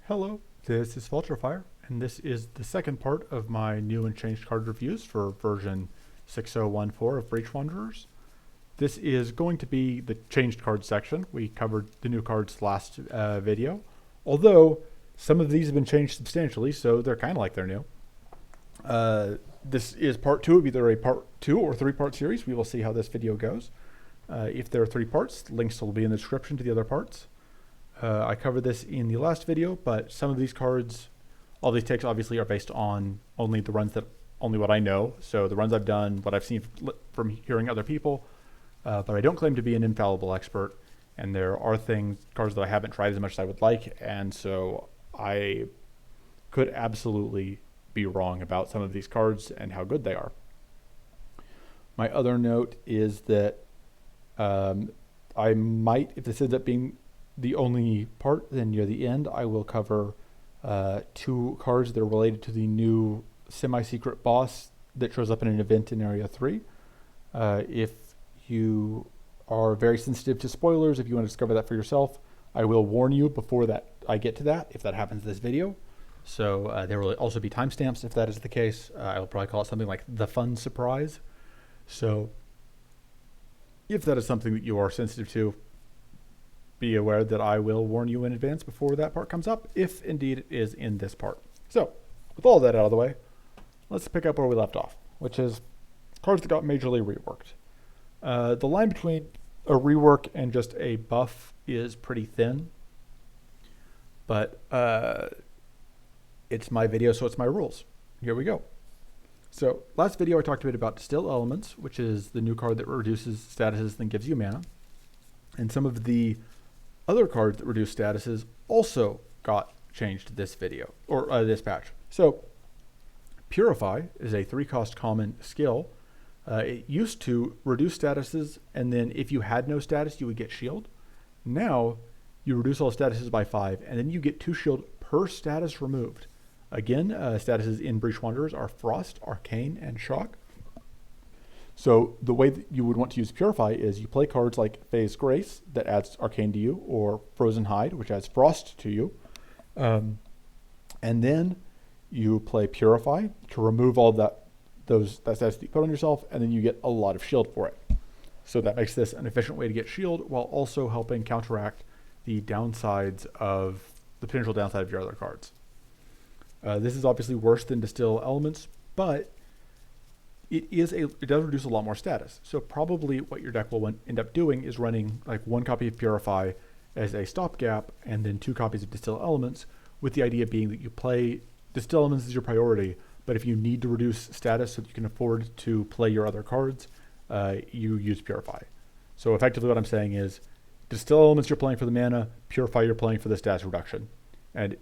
Hello, this is Vulturefire, and this is the second part of my new and changed card reviews for version 6014 of Breach Wanderers. This is going to be the changed card section. We covered the new cards last video, although some of these have been changed substantially, so they're kind of like they're new. This is part two of either a part 2 or 3-part series. We will see how this video goes. If there are 3 parts, links will be in the description to the other parts. I covered this in the last video, but some of these cards, all these takes obviously are based on only what I know. So the runs I've done, what I've seen from hearing other people, but I don't claim to be an infallible expert. And there are cards that I haven't tried as much as I would like, and so I could absolutely be wrong about some of these cards and how good they are. My other note is that I might, if this ends up being the only part, then near the end I will cover 2 cards that are related to the new semi-secret boss that shows up in an event in Area 3. If you are very sensitive to spoilers, if you want to discover that for yourself, I will warn you before that I get to that, if that happens in this video. So there will also be timestamps if that is the case. I will probably call it something like the fun surprise. So if that is something that you are sensitive to, be aware that I will warn you in advance before that part comes up, if indeed it is in this part. So, with all that out of the way, let's pick up where we left off, which is cards that got majorly reworked. The line between a rework and just a buff is pretty thin, but it's my video, so it's my rules. Here we go. So, last video I talked a bit about Distill Elements, which is the new card that reduces statuses and gives you mana. And some of the other cards that reduce statuses also got changed this video, or this patch. So, Purify is a 3-cost common skill. It used to reduce statuses, and then if you had no status, you would get shield. Now, you reduce all statuses by 5, and then you get 2 shield per status removed. Again, statuses in Breach Wanderers are Frost, Arcane, and Shock. So the way that you would want to use Purify is you play cards like Phase Grace that adds Arcane to you, or Frozen Hide, which adds Frost to you. And then you play Purify to remove all that status that you put on yourself, and then you get a lot of shield for it. So that makes this an efficient way to get shield while also helping counteract the potential downside of your other cards. This is obviously worse than Distill Elements, but it does reduce a lot more status. So probably what your deck will end up doing is running like 1 copy of Purify as a stopgap and then 2 copies of Distill Elements, with the idea being that you play Distill Elements as your priority, but if you need to reduce status so that you can afford to play your other cards, you use Purify. So effectively what I'm saying is Distill Elements you're playing for the mana, Purify you're playing for the status reduction. And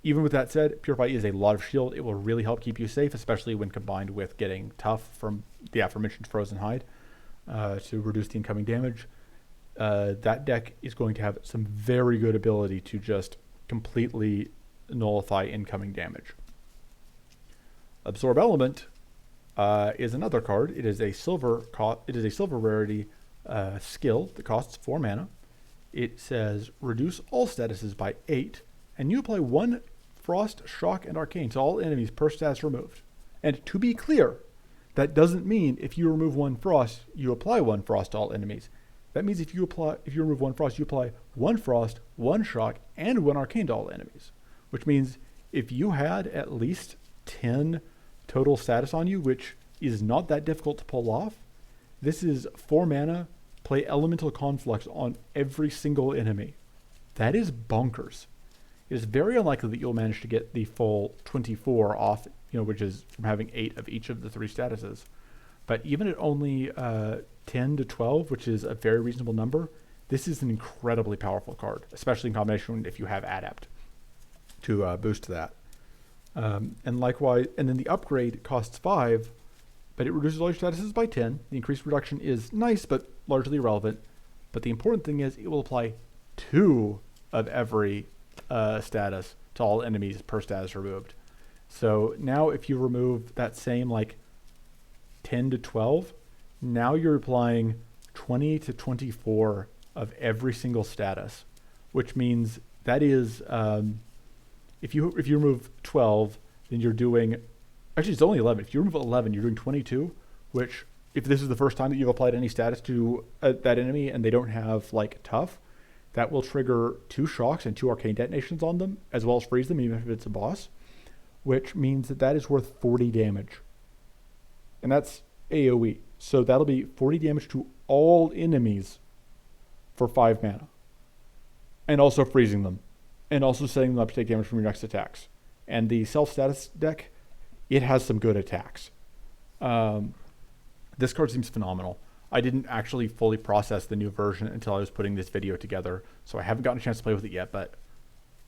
even with that said, Purify is a lot of shield. It will really help keep you safe, especially when combined with getting tough from the aforementioned Frozen Hide to reduce the incoming damage. That deck is going to have some very good ability to just completely nullify incoming damage. Absorb Element is another card. It is a silver rarity skill that costs 4 mana. It says reduce all statuses by 8. And you apply 1 Frost, Shock, and Arcane to all enemies per status removed. And to be clear, that doesn't mean if you remove 1 Frost, you apply 1 Frost to all enemies. That means if you remove 1 Frost, you apply 1 Frost, 1 Shock, and 1 Arcane to all enemies. Which means if you had at least 10 total status on you, which is not that difficult to pull off, this is 4 mana, play Elemental Conflux on every single enemy. That is bonkers. It is very unlikely that you'll manage to get the full 24 off, which is from having 8 of each of the 3 statuses. But even at only 10 to 12, which is a very reasonable number, this is an incredibly powerful card, especially in combination if you have Adept to boost that. And likewise, and then the upgrade costs 5, but it reduces all your statuses by 10. The increased reduction is nice, but largely irrelevant. But the important thing is it will apply 2 of every status to all enemies per status removed. So now if you remove that same 10 to 12, now you're applying 20 to 24 of every single status, which means that is if you remove 12, then you're doing, actually it's only 11. If you remove 11, you're doing 22, which if this is the first time that you've applied any status to that enemy and they don't have like tough, that will trigger 2 shocks and 2 arcane detonations on them, as well as freeze them even if it's a boss, which means that that is worth 40 damage. And that's AoE. So that'll be 40 damage to all enemies for 5 mana. And also freezing them. And also setting them up to take damage from your next attacks. And the self-status deck, it has some good attacks. This card seems phenomenal. I didn't actually fully process the new version until I was putting this video together, so I haven't gotten a chance to play with it yet, but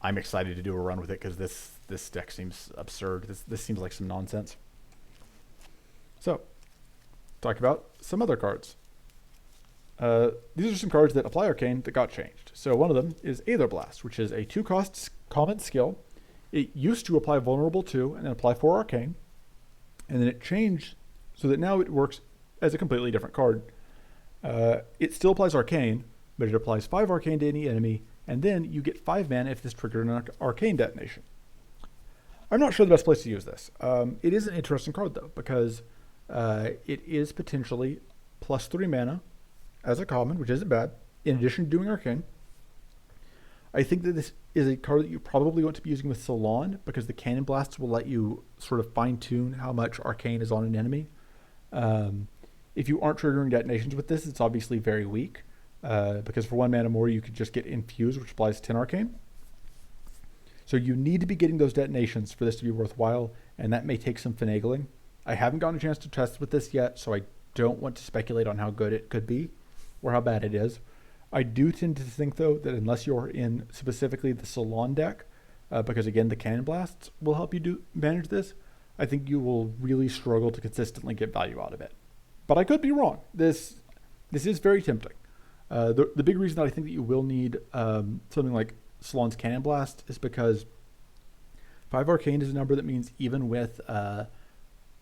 I'm excited to do a run with it because this deck seems absurd. This seems like some nonsense. So, talk about some other cards. These are some cards that apply Arcane that got changed. So one of them is Aether Blast, which is a 2-cost common skill. It used to apply Vulnerable 2 and then apply 4 Arcane, and then it changed so that now it works as a completely different card. It still applies Arcane, but it applies 5 Arcane to any enemy, and then you get 5 mana if this triggered an Arcane detonation. I'm not sure the best place to use this. It is an interesting card, though, because it is potentially plus 3 mana as a common, which isn't bad, in addition to doing Arcane. I think that this is a card that you probably want to be using with Salon, because the Cannon Blasts will let you sort of fine-tune how much Arcane is on an enemy. If you aren't triggering detonations with this, it's obviously very weak, because for 1 mana more, you could just get Infuse, which applies 10 Arcane. So you need to be getting those detonations for this to be worthwhile, and that may take some finagling. I haven't gotten a chance to test with this yet, so I don't want to speculate on how good it could be or how bad it is. I do tend to think, though, that unless you're in specifically the Salon deck, because again, the Cannon Blasts will help you manage this, I think you will really struggle to consistently get value out of it. But I could be wrong. This is very tempting. The big reason that I think that you will need something like Salon's Cannon Blast is because 5 Arcane is a number that means even if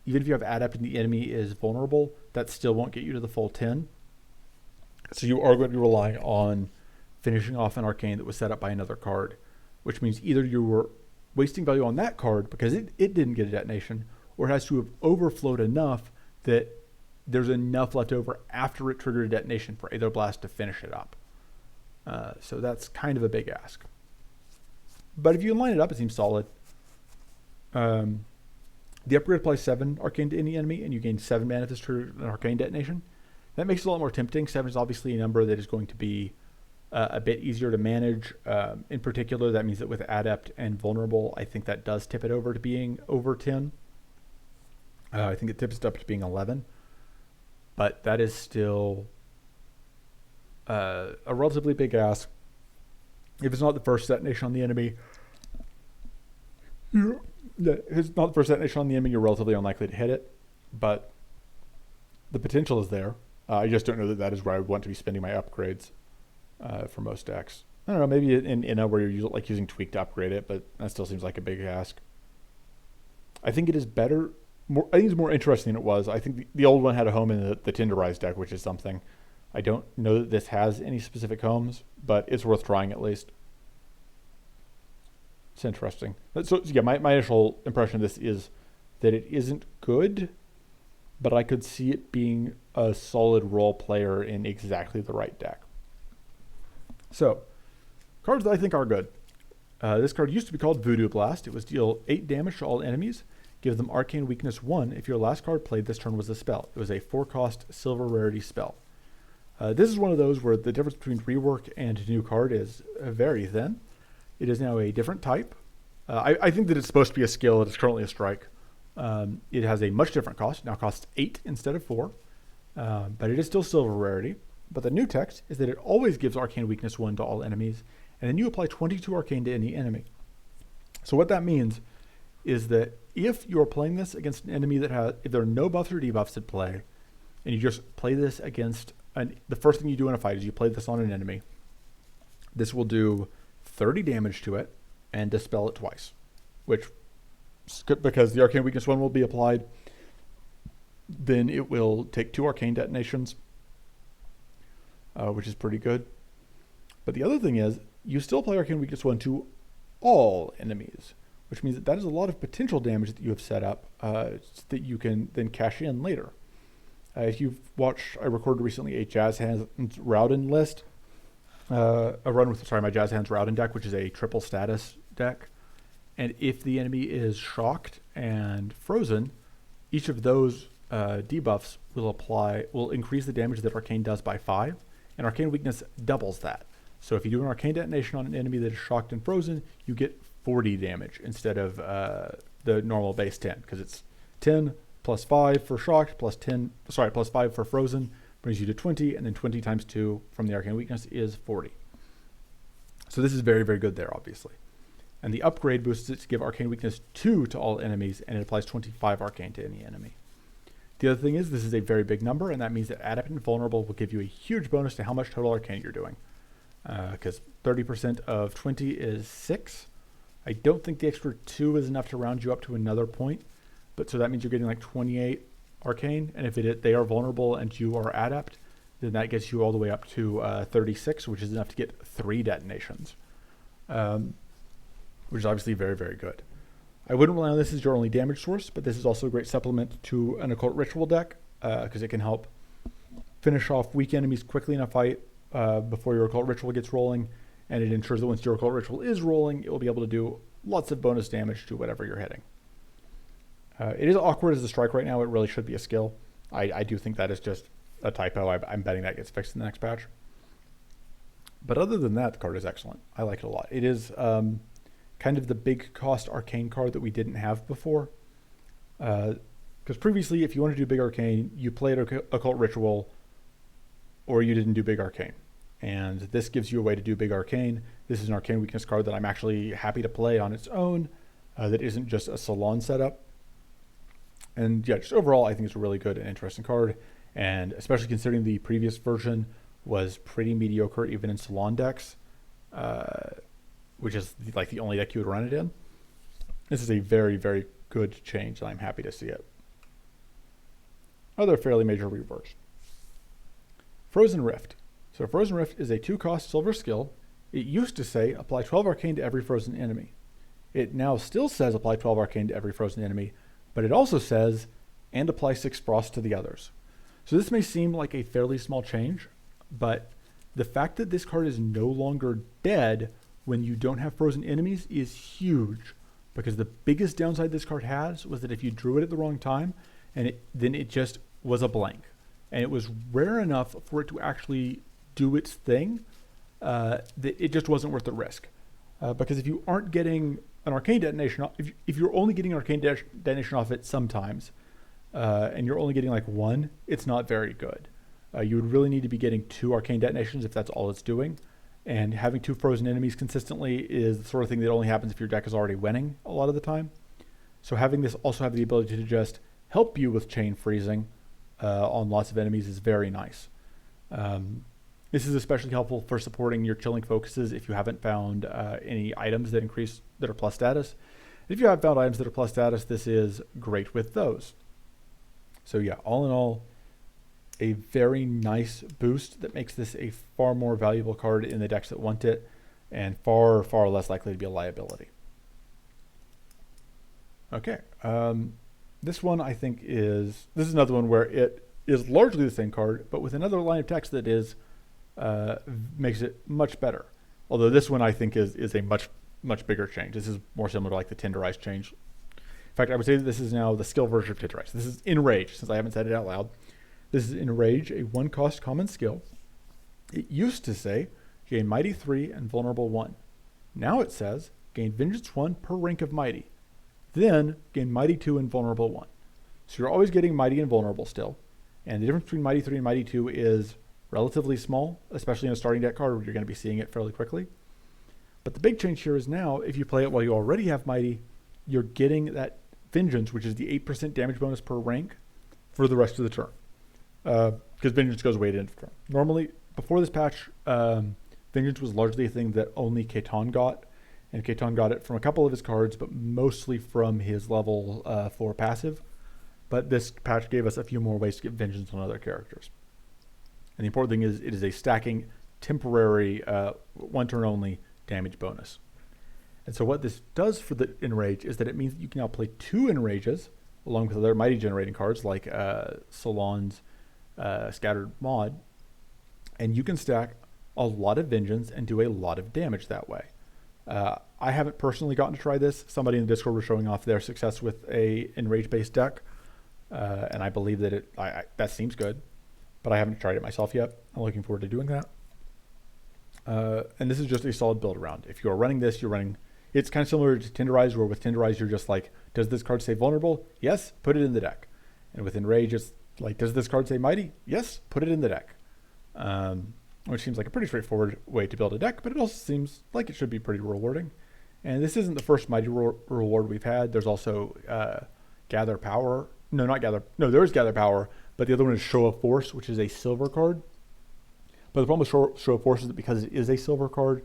you have Adept and the enemy is vulnerable, that still won't get you to the full 10. So you are going to be relying on finishing off an Arcane that was set up by another card, which means either you were wasting value on that card because it didn't get a detonation, or it has to have overflowed enough that there's enough left over after it triggered a detonation for Aether Blast to finish it up. So that's kind of a big ask. But if you line it up, it seems solid. The upgrade applies 7 Arcane to any enemy, and you gain 7 mana if this triggers an Arcane detonation. That makes it a lot more tempting. 7 is obviously a number that is going to be a bit easier to manage. In particular, that means that with Adept and Vulnerable, I think that does tip it over to being over 10. I think it tips it up to being 11. But that is still a relatively big ask. If it's not the first detonation on the enemy, you're relatively unlikely to hit it. But the potential is there. I just don't know that is where I would want to be spending my upgrades for most decks. I don't know, maybe in Inna where you're using Tweak to upgrade it, but that still seems like a big ask. I think it is better. I think it's more interesting than it was. I think the old one had a home in the Tenderize deck, which is something. I don't know that this has any specific homes, but it's worth trying at least. It's interesting. So yeah, my initial impression of this is that it isn't good, but I could see it being a solid role player in exactly the right deck. So, cards that I think are good. This card used to be called Voodoo Blast. It was deal 8 damage to all enemies. Give them Arcane Weakness 1 if your last card played this turn was a spell. It was a 4-cost silver rarity spell. This is one of those where the difference between rework and new card is very thin. It is now a different type. I think that it's supposed to be a skill. It is currently a strike. It has a much different cost. It now costs 8 instead of 4. But it is still silver rarity. But the new text is that it always gives Arcane Weakness 1 to all enemies. And then you apply 22 Arcane to any enemy. So what that means is that if you're playing this against an enemy that has, if there are no buffs or debuffs at play, and you just play this against, the first thing you do in a fight is you play this on an enemy, this will do 30 damage to it and dispel it twice, which, because the Arcane Weakness 1 will be applied, then it will take 2 Arcane detonations, which is pretty good. But the other thing is, you still apply Arcane Weakness 1 to all enemies, which means that is a lot of potential damage that you have set up that you can then cash in later. If you've watched, I recorded recently a Jazz Hands Rowden list, my Jazz Hands Rowden deck, which is a triple status deck. And if the enemy is shocked and frozen, each of those debuffs will increase the damage that Arcane does by 5, and Arcane Weakness doubles that. So if you do an Arcane Detonation on an enemy that is shocked and frozen, you get 40 damage instead of the normal base 10, because it's 10 plus 5 for shocked, plus 5 for frozen, brings you to 20, and then 20 times 2 from the Arcane Weakness is 40. So this is very, very good there, obviously. And the upgrade boosts it to give Arcane Weakness 2 to all enemies, and it applies 25 Arcane to any enemy. The other thing is, this is a very big number, and that means that Adept and Vulnerable will give you a huge bonus to how much total Arcane you're doing. Because 30% of 20 is 6. I don't think the extra 2 is enough to round you up to another point, but so that means you're getting like 28 Arcane, and if they are Vulnerable and you are Adept, then that gets you all the way up to 36, which is enough to get 3 detonations. Which is obviously very, very good. I wouldn't rely on this as your only damage source, but this is also a great supplement to an Occult Ritual deck, because it can help finish off weak enemies quickly in a fight before your Occult Ritual gets rolling, and it ensures that once your Occult Ritual is rolling, it will be able to do lots of bonus damage to whatever you're hitting. It is awkward as a strike right now. It really should be a skill. I do think that is just a typo. I'm betting that gets fixed in the next patch. But other than that, the card is excellent. I like it a lot. It is kind of the big cost Arcane card that we didn't have before. Because previously, if you want to do big Arcane, you played Occult Ritual, or you didn't do big Arcane. And this gives you a way to do big Arcane. This is an Arcane Weakness card that I'm actually happy to play on its own, that isn't just a Salon setup. And yeah, just overall, I think it's a really good and interesting card. And especially considering the previous version was pretty mediocre, even in Salon decks, which is like the only deck you would run it in. This is a very, very good change, and I'm happy to see it. Other fairly major reworks. Frozen Rift. So Frozen Rift is a 2-cost silver skill. It used to say apply 12 Arcane to every frozen enemy. It now still says apply 12 Arcane to every frozen enemy, but it also says and apply 6 Frost to the others. So this may seem like a fairly small change, but the fact that this card is no longer dead when you don't have frozen enemies is huge, because the biggest downside this card has was that if you drew it at the wrong time, then it just was a blank, and it was rare enough for it to actually do its thing that it just wasn't worth the risk. Because if you aren't getting an Arcane Detonation, if you're only getting an Arcane Detonation off it sometimes, and you're only getting like 1, it's not very good. You would really need to be getting 2 Arcane Detonations if that's all it's doing. And having 2 frozen enemies consistently is the sort of thing that only happens if your deck is already winning a lot of the time. So having this also have the ability to just help you with chain freezing on lots of enemies is very nice. This is especially helpful for supporting your chilling focuses if you haven't found any items that are plus status. If you have found items that are plus status, this is great with those. So yeah, all in all, a very nice boost that makes this a far more valuable card in the decks that want it, and far, far less likely to be a liability. Okay, this one I think this is another one where it is largely the same card, but with another line of text that makes it much better. Although this one I think is a much bigger change. This is more similar to like the Tenderize change. In fact, I would say that this is now the skill version of Tenderize. This is Enrage, since I haven't said it out loud. This is Enrage, a 1-cost common skill. It used to say gain Mighty 3 and Vulnerable 1. Now it says gain Vengeance 1 per rank of Mighty. Then gain Mighty 2 and Vulnerable 1. So you're always getting Mighty and Vulnerable still. And the difference between Mighty 3 and Mighty 2 is relatively small, especially in a starting deck card where you're going to be seeing it fairly quickly. But the big change here is now, if you play it while you already have Mighty, you're getting that Vengeance, which is the 8% damage bonus per rank, for the rest of the turn. Because Vengeance goes way into the turn. Normally, before this patch, Vengeance was largely a thing that only Catan got, and Catan got it from a couple of his cards, but mostly from his level 4 passive. But this patch gave us a few more ways to get Vengeance on other characters. And the important thing is it is a stacking, temporary, 1 turn only damage bonus. And so what this does for the Enrage is that it means that you can now play 2 Enrages along with other mighty generating cards like Solon's Scattered Mod, and you can stack a lot of Vengeance and do a lot of damage that way. I haven't personally gotten to try this. Somebody in the Discord was showing off their success with a Enrage-based deck, and I believe that that seems good, but I haven't tried it myself yet. I'm looking forward to doing that. And this is just a solid build around. If you're running this, it's kind of similar to Tenderize, where with Tenderize, you're just like, does this card say vulnerable? Yes, put it in the deck. And with Enrage, it's like, does this card say mighty? Yes, put it in the deck. Which seems like a pretty straightforward way to build a deck, but it also seems like it should be pretty rewarding. And this isn't the first mighty reward we've had. There's also Gather Power. No, not Gather. No, there is Gather Power, but the other one is Show of Force, which is a silver card. But the problem with Show of Force is that because it is a silver card,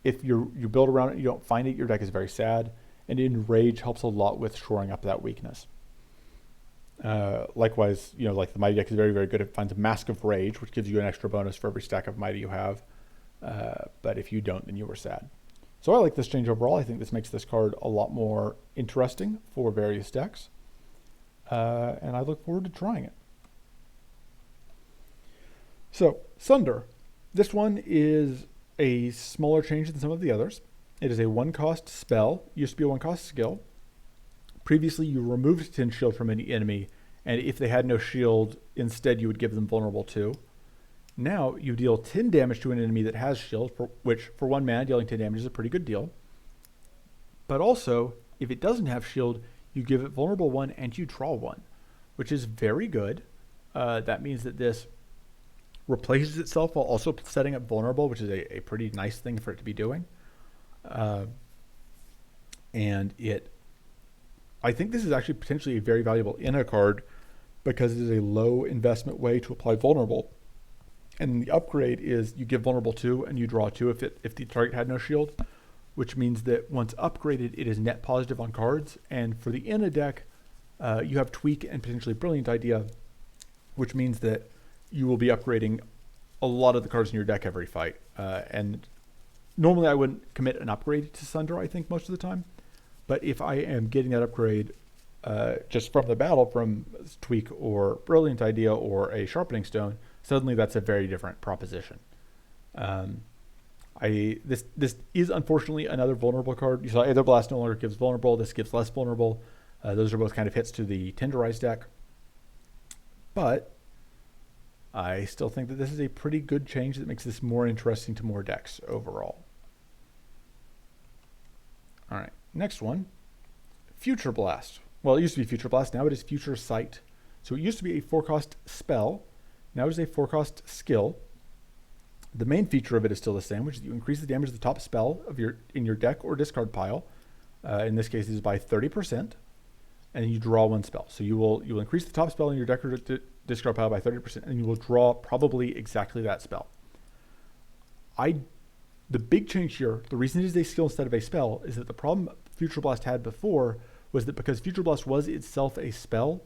if you build around it and you don't find it, your deck is very sad. And Enrage helps a lot with shoring up that weakness. Likewise, like the Mighty deck is very, very good. It finds a Mask of Rage, which gives you an extra bonus for every stack of Mighty you have. But if you don't, then you were sad. So I like this change overall. I think this makes this card a lot more interesting for various decks. And I look forward to trying it. So, Sunder. This one is a smaller change than some of the others. It is a 1-cost spell. It used to be a 1-cost skill. Previously, you removed 10 shield from any enemy, and if they had no shield, instead you would give them vulnerable 2. Now, you deal 10 damage to an enemy that has shield, which for 1 mana, dealing 10 damage is a pretty good deal. But also, if it doesn't have shield, you give it vulnerable 1 and you draw 1, which is very good. That means that this replaces itself while also setting up vulnerable, which is a pretty nice thing for it to be doing. I think this is actually potentially a very valuable inna card because it is a low investment way to apply vulnerable. And the upgrade is you give vulnerable 2 and you draw 2 if the target had no shield, which means that once upgraded, it is net positive on cards. And for the inna deck, you have Tweak and potentially Brilliant Idea, which means that you will be upgrading a lot of the cards in your deck every fight. And normally I wouldn't commit an upgrade to Sunder, I think, most of the time. But if I am getting that upgrade just from the battle, from Tweak or Brilliant Idea or a Sharpening Stone, suddenly that's a very different proposition. This is unfortunately another vulnerable card. You saw Aether Blast no longer gives vulnerable. This gives less vulnerable. Those are both kind of hits to the Tenderize deck. But I still think that this is a pretty good change that makes this more interesting to more decks overall. All right, next one, Future Blast. Well, it used to be Future Blast. Now it is Future Sight. So it used to be a 4-cost spell. Now it is a 4-cost skill. The main feature of it is still the same, which is you increase the damage of the top spell in your deck or discard pile. In this case, it is by 30%, and then you draw 1 spell. So you will increase the top spell in your deck or discard pile by 30%, and you will draw probably exactly that spell. The big change here, the reason it is a skill instead of a spell, is that the problem Future Blast had before was that because Future Blast was itself a spell,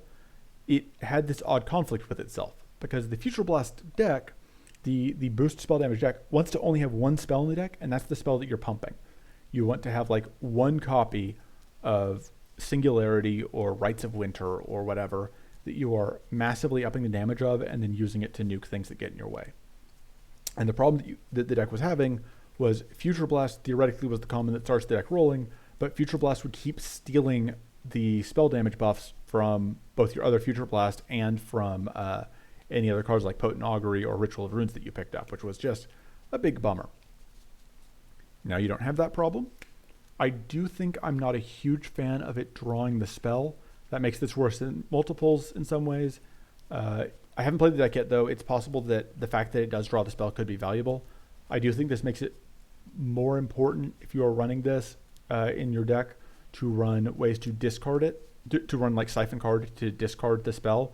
it had this odd conflict with itself. Because the Future Blast deck, the boost spell damage deck, wants to only have 1 spell in the deck, and that's the spell that you're pumping. You want to have like 1 copy of Singularity or Rites of Winter or whatever that you are massively upping the damage of and then using it to nuke things that get in your way. And the problem that the deck was having was Future Blast theoretically was the common that starts the deck rolling, but Future Blast would keep stealing the spell damage buffs from both your other Future Blast and from any other cards like Potent Augury or Ritual of Runes that you picked up, which was just a big bummer. Now you don't have that problem. I do think I'm not a huge fan of it drawing the spell. That makes this worse than multiples in some ways. I haven't played the deck yet, though. It's possible that the fact that it does draw the spell could be valuable. I do think this makes it more important if you are running this in your deck to run ways to discard it, to run like Siphon Card to discard the spell,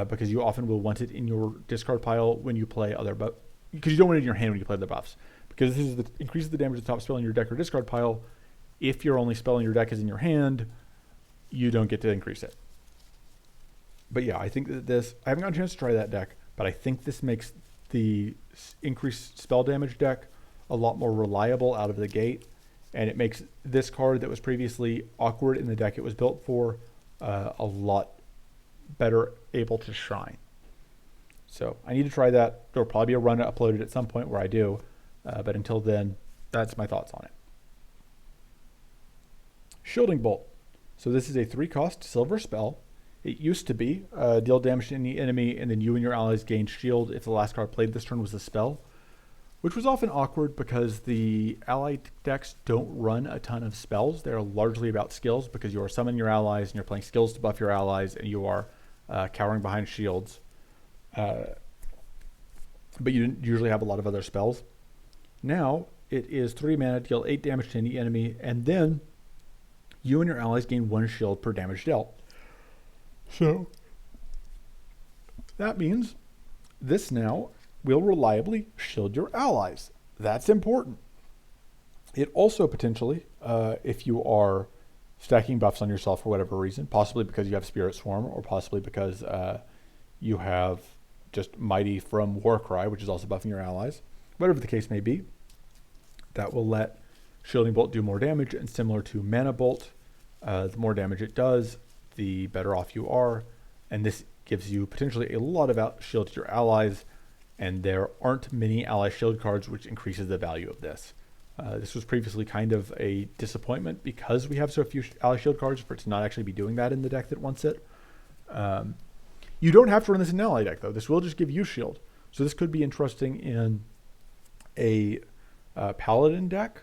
because you often will want it in your discard pile when you play other buffs, because you don't want it in your hand when you play the buffs, because this is increases the damage of the top spell in your deck or discard pile. If your only spell in your deck is in your hand, you don't get to increase it. But yeah, I think that I haven't gotten a chance to try that deck, but I think this makes the increased spell damage deck a lot more reliable out of the gate, and it makes this card that was previously awkward in the deck it was built for a lot better able to shine. So I need to try that. There'll probably be a run uploaded at some point where I do, but until then, that's my thoughts on it. Shielding Bolt. So this is a 3-cost silver spell. It used to be deal damage to any enemy, and then you and your allies gain shield if the last card played this turn was a spell, which was often awkward because the allied decks don't run a ton of spells. They're largely about skills because you are summoning your allies and you're playing skills to buff your allies, and you are cowering behind shields. But you didn't usually have a lot of other spells. Now it is 3 mana, deal 8 damage to any enemy, and then you and your allies gain 1 shield per damage dealt. So that means this now will reliably shield your allies. That's important. It also potentially, if you are stacking buffs on yourself for whatever reason, possibly because you have Spirit Swarm, or possibly because you have just Mighty from Warcry, which is also buffing your allies, whatever the case may be, that will let Shielding Bolt do more damage. And similar to Mana Bolt, the more damage it does, the better off you are. And this gives you potentially a lot of shield to your allies, and there aren't many ally shield cards, which increases the value of this. This was previously kind of a disappointment because we have so few ally shield cards for it to not actually be doing that in the deck that wants it. You don't have to run this in an ally deck, though. This will just give you shield. So this could be interesting in a paladin deck.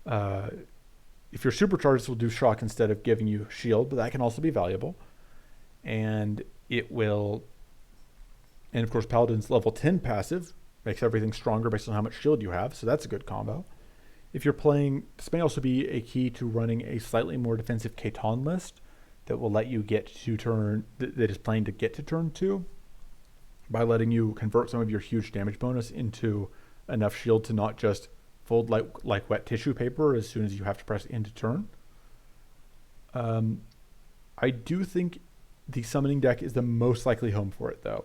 If you're supercharged, it will do shock instead of giving you shield, but that can also be valuable. And it will, and of course, Paladin's level 10 passive makes everything stronger based on how much shield you have, so that's a good combo. If you're playing, this may also be a key to running a slightly more defensive Katon list that will let you get to turn, that is playing to get to turn 2 by letting you convert some of your huge damage bonus into enough shield to not just fold like wet tissue paper as soon as you have to press into turn. I do think the summoning deck is the most likely home for it, though.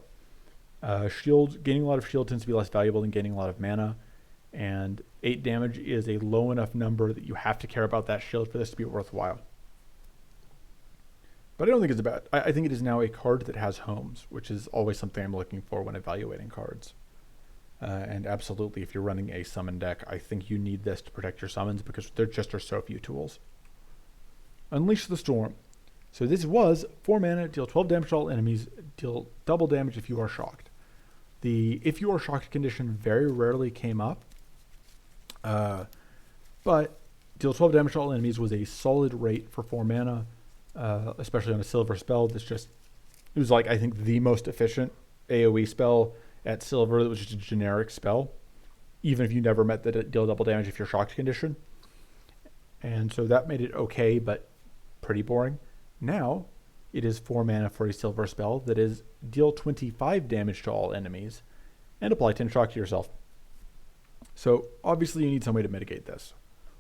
Shield, gaining a lot of shield tends to be less valuable than gaining a lot of mana, and 8 damage is a low enough number that you have to care about that shield for this to be worthwhile. But I don't think it's bad. I think it is now a card that has homes, which is always something I'm looking for when evaluating cards. And absolutely, if you're running a summon deck, I think you need this to protect your summons because there just are so few tools. Unleash the Storm. So this was 4 mana, deal 12 damage to all enemies, deal double damage if you are shocked. The if you are shocked condition very rarely came up, but deal 12 damage to all enemies was a solid rate for 4 mana, especially on a silver spell. It was like, I think, the most efficient AoE spell at silver that was just a generic spell, even if you never met the deal double damage if you're shocked condition. And so that made it okay, but pretty boring. Now it is 4 mana for a silver spell that is deal 25 damage to all enemies and apply 10 shock to yourself. So obviously you need some way to mitigate this.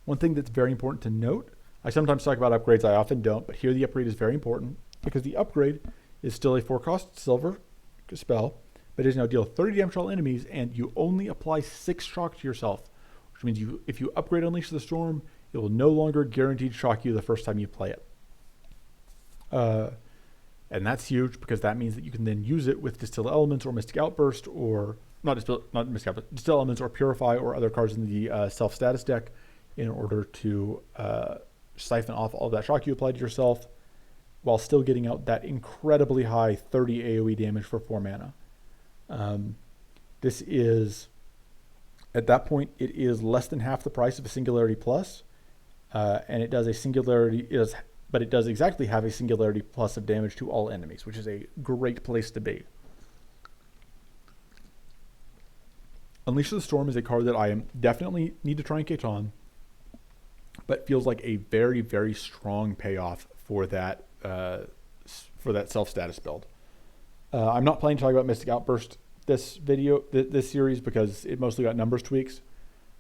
One thing that's very important to note, I sometimes talk about upgrades, I often don't, but here the upgrade is very important because the upgrade is still a 4-cost silver spell, but it is now deal 30 damage to all enemies, and you only apply 6 shock to yourself, which means if you upgrade Unleash the Storm, it will no longer guaranteed shock you the first time you play it. And that's huge because that means that you can then use it with Distill Elements or Mystic Outburst, or not Mystic Outburst, Distill Elements or Purify or other cards in the self-status deck in order to siphon off all of that shock you applied to yourself while still getting out that incredibly high 30 AoE damage for 4 mana. This is, at that point, it is less than half the price of a Singularity Plus, and it does but it does exactly have a Singularity Plus of damage to all enemies, which is a great place to be. Unleash the Storm is a card that I definitely need to try and catch on, but feels like a very, very strong payoff for that self-status build. I'm not planning to talk about Mystic Outburst this series because it mostly got numbers tweaks,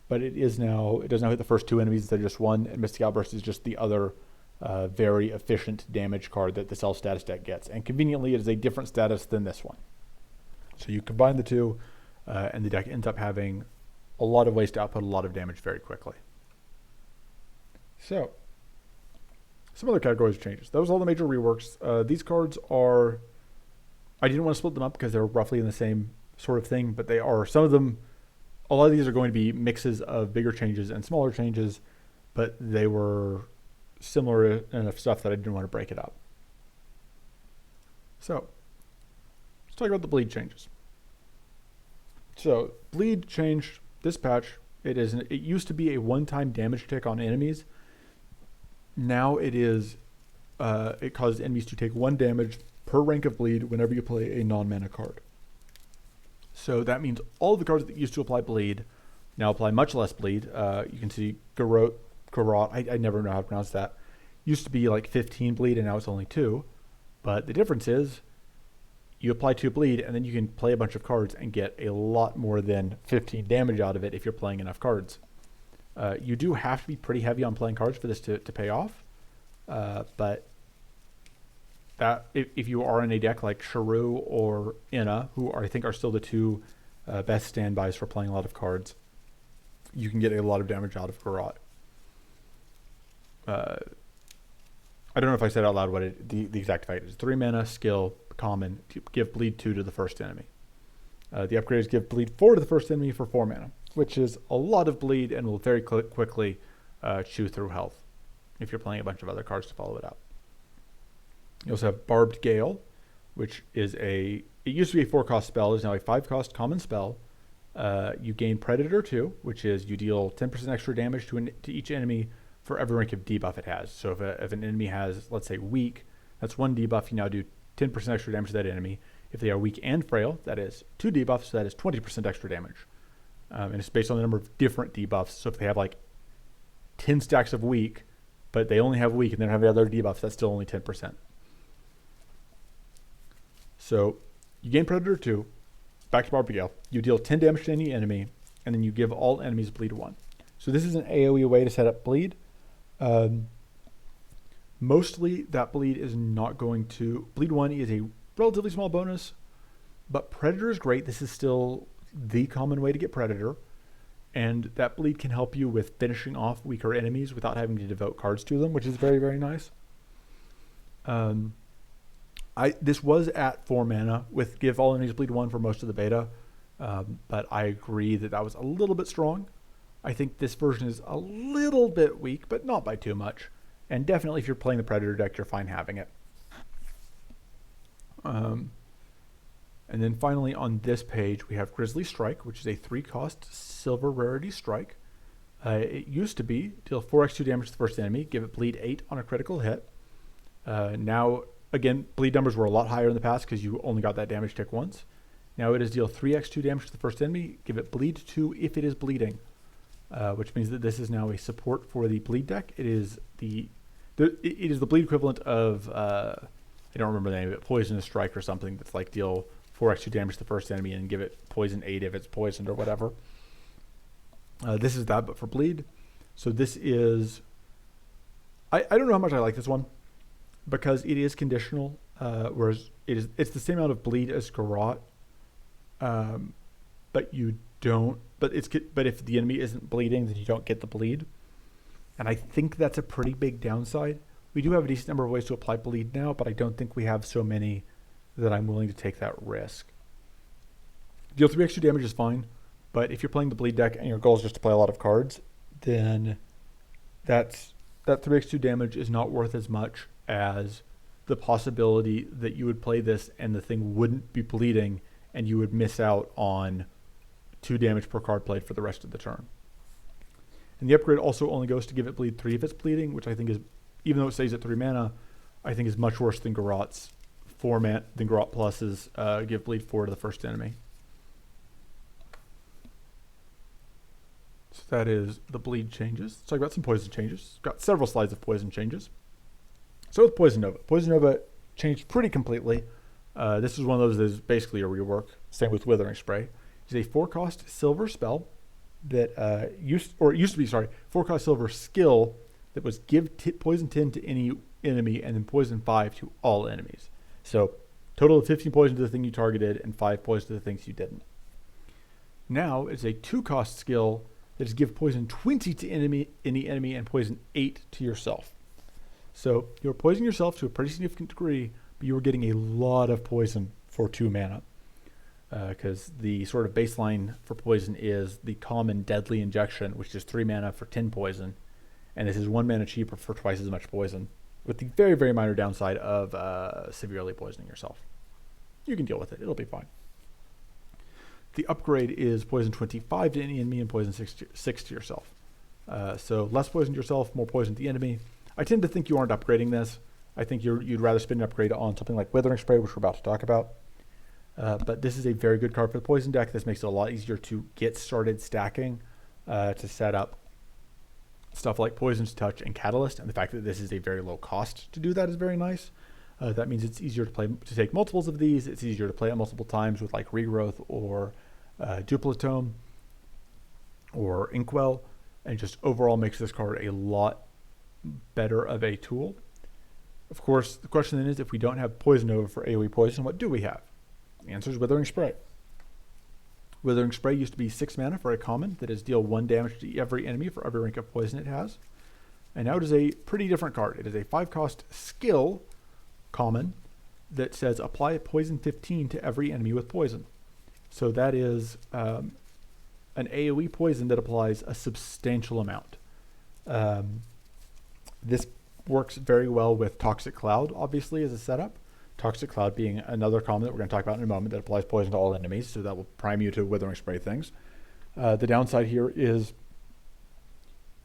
but it does now hit the first 2 enemies instead of just 1, and Mystic Outburst is just the other very efficient damage card that the self-status deck gets, and conveniently it is a different status than this one. So you combine the two, and the deck ends up having a lot of ways to output a lot of damage very quickly. So, some other categories of changes. That was all the major reworks. These cards are, I didn't want to split them up because they're roughly in the same sort of thing, but they are, some of them, a lot of these are going to be mixes of bigger changes and smaller changes, but they were similar enough stuff that I didn't want to break it up. So, let's talk about the bleed changes. So, bleed changed this patch. It used to be a one-time damage tick on enemies. Now it is, it causes enemies to take 1 damage per rank of bleed whenever you play a non-mana card. So that means all of the cards that used to apply bleed now apply much less bleed. You can see Garrote, I never know how to pronounce that. Used to be like 15 bleed and now it's only 2. But the difference is you apply 2 bleed and then you can play a bunch of cards and get a lot more than 15 damage out of it if you're playing enough cards. You do have to be pretty heavy on playing cards for this to pay off. But that if you are in a deck like Shrew or Inna, who I think are still the 2 best standbys for playing a lot of cards, you can get a lot of damage out of Garrote. I don't know if I said out loud what the exact fight is. 3 mana, skill, common, give bleed 2 to the first enemy. The upgrades give bleed 4 to the first enemy for 4 mana, which is a lot of bleed and will very quickly chew through health if you're playing a bunch of other cards to follow it up. You also have Barbed Gail, which is it used to be a 4-cost spell, is now a 5-cost common spell. You gain Predator 2, which is you deal 10% extra damage to each enemy for every rank of debuff it has. So if an enemy has, let's say, weak, that's 1 debuff, you now do 10% extra damage to that enemy. If they are weak and frail, that is 2 debuffs, so that is 20% extra damage. And it's based on the number of different debuffs. So if they have like 10 stacks of weak, but they only have weak and they don't have any other debuffs, that's still only 10%. So you gain Predator 2, back to Barbed Gail. You deal 10 damage to any enemy, and then you give all enemies bleed 1. So this is an AoE way to set up bleed. Mostly that bleed is not going to... Bleed 1 is a relatively small bonus, but Predator is great. This is still the common way to get Predator, and that bleed can help you with finishing off weaker enemies without having to devote cards to them, which is very, very nice. This was at 4 mana with give all enemies bleed 1 for most of the beta, but I agree that was a little bit strong. I think this version is a little bit weak, but not by too much. And definitely if you're playing the Predator deck, you're fine having it. And then finally on this page, we have Grisly Strike, which is a 3-cost silver rarity strike. It used to be deal 4x2 damage to the first enemy, give it bleed 8 on a critical hit. Now, again, bleed numbers were a lot higher in the past because you only got that damage tick once. Now it is deal 3x2 damage to the first enemy, give it bleed 2 if it is bleeding. Which means that this is now a support for the bleed deck. It is the bleed equivalent of, I don't remember the name of it, Poisonous Strike or something that's like deal 4x2 damage to the first enemy and give it poison 8 if it's poisoned or whatever. This is that, but for bleed. So this is, I don't know how much I like this one because it is conditional, whereas it's the same amount of bleed as Garrote, but you don't. But if the enemy isn't bleeding, then you don't get the bleed. And I think that's a pretty big downside. We do have a decent number of ways to apply bleed now, but I don't think we have so many that I'm willing to take that risk. Deal 3 extra damage is fine, but if you're playing the bleed deck and your goal is just to play a lot of cards, then that 3x2 damage is not worth as much as the possibility that you would play this and the thing wouldn't be bleeding and you would miss out on 2 damage per card played for the rest of the turn. And the upgrade also only goes to give it bleed 3 if it's bleeding, which I think is, even though it stays at 3 mana, I think is much worse than Garrote's 4 mana, than Garrote Plus's give bleed 4 to the first enemy. So that is the bleed changes. Let's talk about some poison changes. Got several slides of poison changes. So with Poison Nova. Poison Nova changed pretty completely. This is one of those that is basically a rework. Same with Withering Spray. It's a 4-cost silver spell that used to be 4-cost silver skill that was give poison 10 to any enemy and then poison 5 to all enemies. So total of 15 poison to the thing you targeted and 5 poison to the things you didn't. Now it's a 2-cost skill that is give poison 20 to any enemy and poison 8 to yourself. So you're poisoning yourself to a pretty significant degree, but you are getting a lot of poison for 2 mana. Because the sort of baseline for poison is the common deadly injection, which is 3 mana for 10 poison. And this is 1 mana cheaper for twice as much poison, with the very, very minor downside of severely poisoning yourself. You can deal with it. It'll be fine. The upgrade is poison 25 to any enemy and poison 6 to yourself. So less poison to yourself, more poison to the enemy. I tend to think you aren't upgrading this. I think you'd rather spend an upgrade on something like Withering Spray, which we're about to talk about. But this is a very good card for the poison deck. This makes it a lot easier to get started stacking, to set up stuff like Poison's Touch and Catalyst. And the fact that this is a very low cost to do that is very nice. That means it's easier to take multiples of these. It's easier to play it multiple times with like Regrowth or Duplicitome or Inkwell, and just overall makes this card a lot better of a tool. Of course, the question then is, if we don't have Poison over for AoE poison, what do we have? The answer is Withering Spray. Withering Spray used to be 6 mana for a common that is deal 1 damage to every enemy for every rank of poison it has. And now it is a pretty different card. It is a 5-cost skill common that says apply poison 15 to every enemy with poison. So that is an AoE poison that applies a substantial amount. This works very well with Toxic Cloud, obviously, as a setup. Toxic Cloud being another common that we're going to talk about in a moment that applies poison to all enemies, so that will prime you to Withering Spray things. The downside here is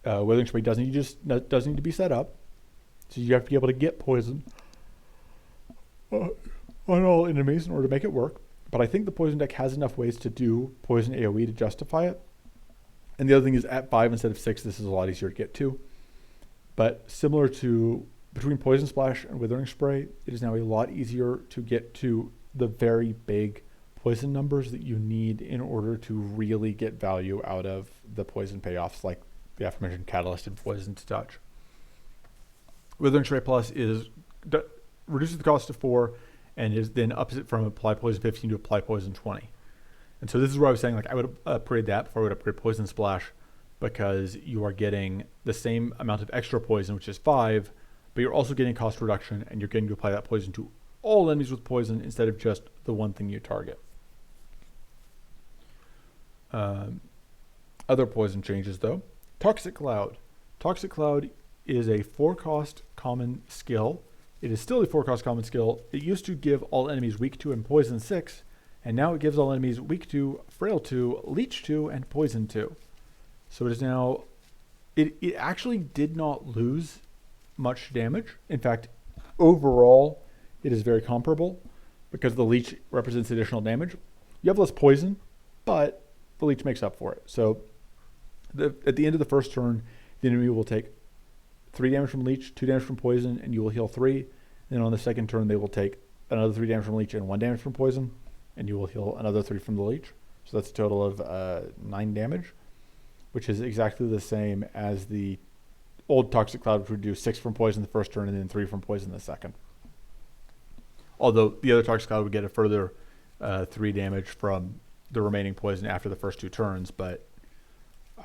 Withering Spray doesn't need to be set up, so you have to be able to get poison on all enemies in order to make it work. But I think the poison deck has enough ways to do poison AoE to justify it. And the other thing is, at 5 instead of 6, this is a lot easier to get to. But similar to between Poison Splash and Withering Spray, it is now a lot easier to get to the very big poison numbers that you need in order to really get value out of the poison payoffs, like the aforementioned Catalyst and Poison to Touch. Withering Spray Plus reduces the cost to 4 and is then ups it from apply poison 15 to apply poison 20. And so this is where I was saying, like, I would upgrade that before I would upgrade Poison Splash, because you are getting the same amount of extra poison, which is 5, but you're also getting cost reduction, and you're getting to apply that poison to all enemies with poison instead of just the one thing you target. Other poison changes, though. Toxic Cloud. Toxic Cloud is a 4-cost common skill. It is still a 4-cost common skill. It used to give all enemies weak 2 and poison 6, and now it gives all enemies weak 2, frail 2, leech 2, and poison 2. So it is now, it actually did not lose much damage. In fact, overall, it is very comparable because the leech represents additional damage. You have less poison, but the leech makes up for it. So at the end of the first turn, the enemy will take 3 damage from leech, 2 damage from poison, and you will heal 3. Then on the second turn, they will take another 3 damage from leech and 1 damage from poison, and you will heal another 3 from the leech. So that's a total of 9 damage, which is exactly the same as the old Toxic Cloud, which would do 6 from poison the first turn and then 3 from poison the second. Although the other Toxic Cloud would get a further 3 damage from the remaining poison after the first 2 turns, but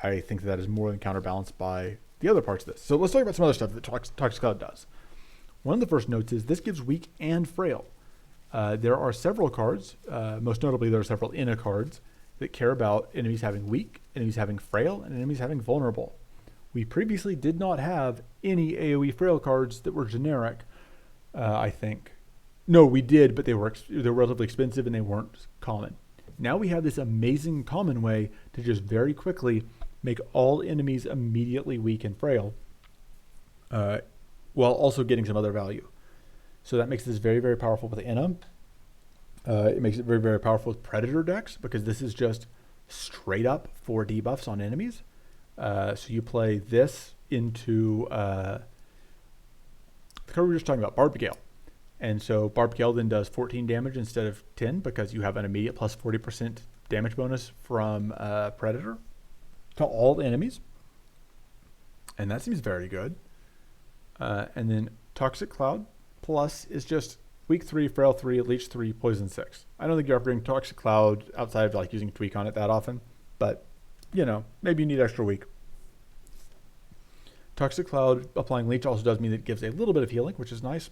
I think that is more than counterbalanced by the other parts of this. So let's talk about some other stuff that Toxic Cloud does. One of the first notes is this gives weak and frail. There are several cards, most notably there are several Inna cards, that care about enemies having weak, enemies having frail, and enemies having vulnerable. We previously did not have any AoE frail cards that were generic, I think. No, we did, but they were relatively expensive and they weren't common. Now we have this amazing common way to just very quickly make all enemies immediately weak and frail, while also getting some other value. So that makes this very, very powerful with Inna. It makes it very, very powerful with Predator decks, because this is just straight up 4 debuffs on enemies. So you play this into the card we were just talking about, Barbed Gail. And so Barbed Gail then does 14 damage instead of 10, because you have an immediate plus 40% damage bonus from Predator to all enemies. And that seems very good. And then Toxic Cloud Plus is just weak 3, frail 3, leech 3, poison 6. I don't think you're upgrading Toxic Cloud outside of like using Tweak on it that often, but you know, maybe you need extra week. Toxic Cloud applying Leech also does mean that it gives a little bit of healing, which is nice.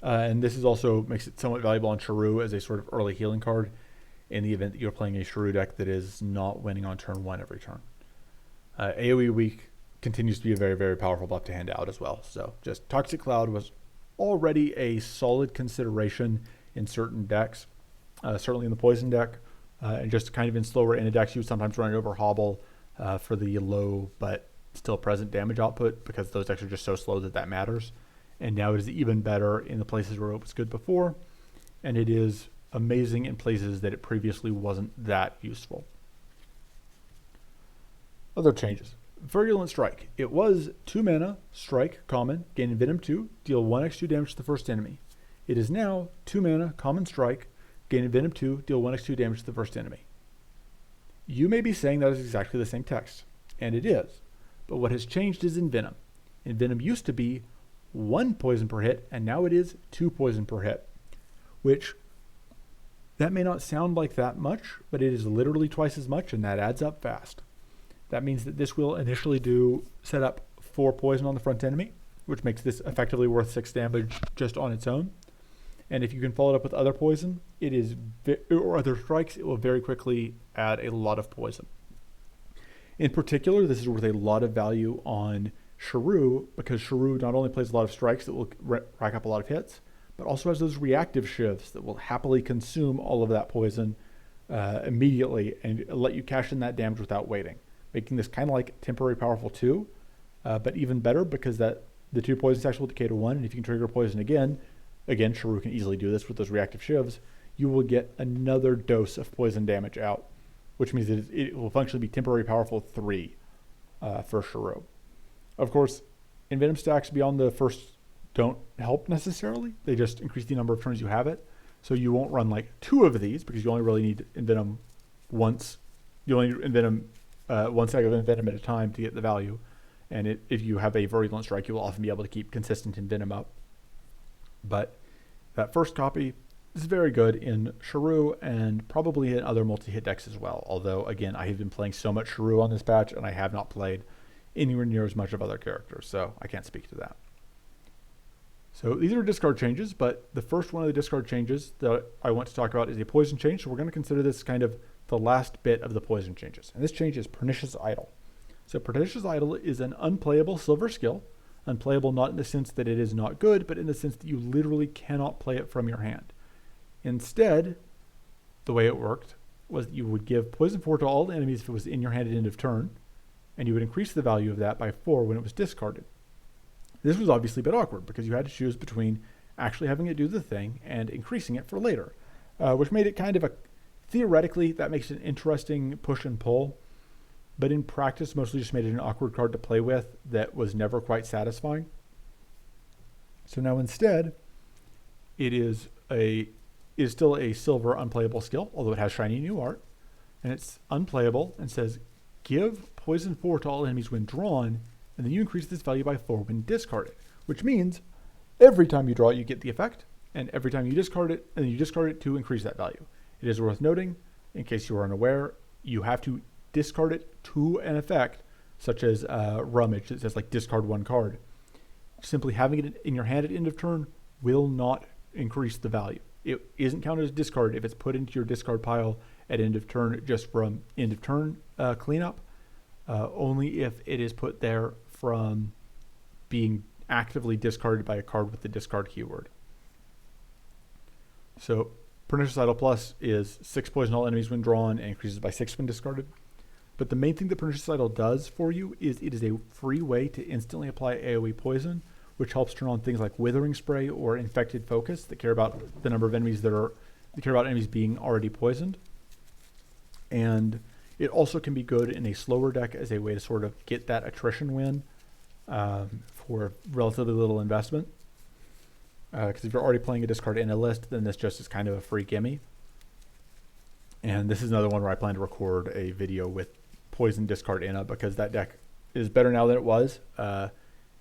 And this is also makes it somewhat valuable on Shrew as a sort of early healing card in the event that you're playing a Shrew deck that is not winning on turn 1 every turn. AoE weak continues to be a very, very powerful buff to hand out as well. So just Toxic Cloud was already a solid consideration in certain decks, certainly in the Poison deck, and just kind of in slower in decks you would sometimes run it over Hobble for the low but still present damage output, because those decks are just so slow that matters. And now it is even better in the places where it was good before, and it is amazing in places that it previously wasn't that useful. Other changes. Virulent Strike. It was 2 mana, strike, common, gain Venom 2, deal 1x2 damage to the first enemy. It is now 2 mana, common strike, gain Venom 2, deal 1x2 damage to the first enemy. You may be saying that is exactly the same text, and it is, but what has changed is Envenom. Envenom used to be 1 poison per hit, and now it is 2 poison per hit, which that may not sound like that much, but it is literally twice as much, and that adds up fast. That means that this will initially set up 4 poison on the front enemy, which makes this effectively worth 6 damage just on its own. And if you can follow it up with other poison, or other strikes, it will very quickly add a lot of poison. In particular, this is worth a lot of value on Shrew, because Shrew not only plays a lot of strikes that will rack up a lot of hits, but also has those reactive shivs that will happily consume all of that poison immediately and let you cash in that damage without waiting, making this kind of like temporary powerful 2, but even better because the 2 poison stacks will decay to 1, and if you can trigger poison again, Shrew can easily do this with those reactive shivs, you will get another dose of poison damage out, which means that it will functionally be temporary powerful 3 for Shrew. Of course, Envenom stacks beyond the first don't help necessarily. They just increase the number of turns you have it. So you won't run like 2 of these because you only really need Envenom once. You only need Envenom one stack of Envenom at a time to get the value. And if you have a Virulent Strike, you will often be able to keep consistent Envenom up. But that first copy is very good in Shrew and probably in other multi-hit decks as well. Although, again, I have been playing so much Shrew on this patch, and I have not played anywhere near as much of other characters, so I can't speak to that. So these are discard changes, but the first one of the discard changes that I want to talk about is a poison change. So we're going to consider this kind of the last bit of the poison changes. And this change is Pernicious Idol. So Pernicious Idol is an unplayable silver skill. Unplayable not in the sense that it is not good, but in the sense that you literally cannot play it from your hand. Instead, the way it worked was that you would give poison 4 to all enemies if it was in your hand at end of turn, and you would increase the value of that by 4 when it was discarded. This was obviously a bit awkward because you had to choose between actually having it do the thing and increasing it for later, which made it kind of theoretically, that makes it an interesting push and pull, but in practice mostly just made it an awkward card to play with that was never quite satisfying. So now instead, it is still a silver unplayable skill, although it has shiny new art, and it's unplayable and says, give poison 4 to all enemies when drawn, and then you increase this value by 4 when discarded, which means every time you draw it, you get the effect, and every time you discard it, and then you discard it to increase that value. It is worth noting, in case you are unaware, you have to discard it to an effect, such as Rummage that says like discard 1 card. Simply having it in your hand at end of turn will not increase the value. It isn't counted as discard if it's put into your discard pile at end of turn just from end of turn cleanup, only if it is put there from being actively discarded by a card with the discard keyword. So Pernicious Idol Plus is 6 poison all enemies when drawn and increases by 6 when discarded. But the main thing that Pernicious Idol does for you is it is a free way to instantly apply AoE poison, which helps turn on things like Withering Spray or Infected Focus that care about the number of enemies that care about enemies being already poisoned. And it also can be good in a slower deck as a way to sort of get that attrition win for relatively little investment. Because if you're already playing a discard in a list, then this just is kind of a free gimme. And this is another one where I plan to record a video with Poison Discard Inna, because that deck is better now than it was.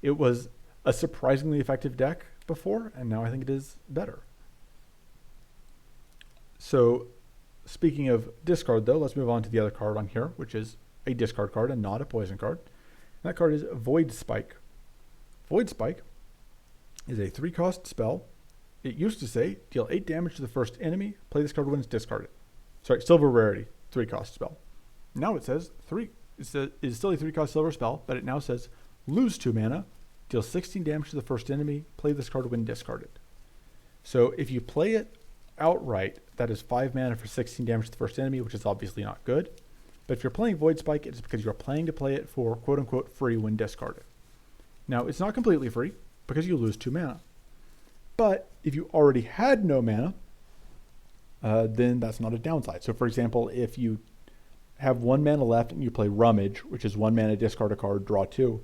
It was a surprisingly effective deck before, and now I think it is better. So speaking of discard, though, let's move on to the other card on here, which is a discard card and not a poison card. And that card is Void Spike. Void Spike is a 3-cost spell. It used to say, deal 8 damage to the first enemy, play this card when it's discarded. Sorry, silver rarity, 3-cost spell. Now it says, it's still a 3-cost silver spell, but it now says, lose 2 mana, deal 16 damage to the first enemy, play this card when discarded. So if you play it outright, that is 5 mana for 16 damage to the first enemy, which is obviously not good. But if you're playing Void Spike, it's because you're planning to play it for quote-unquote free when discarded. Now, it's not completely free, because you lose 2 mana. But if you already had no mana, then that's not a downside. So for example, if you have 1 mana left and you play Rummage, which is 1 mana, discard a card, draw 2,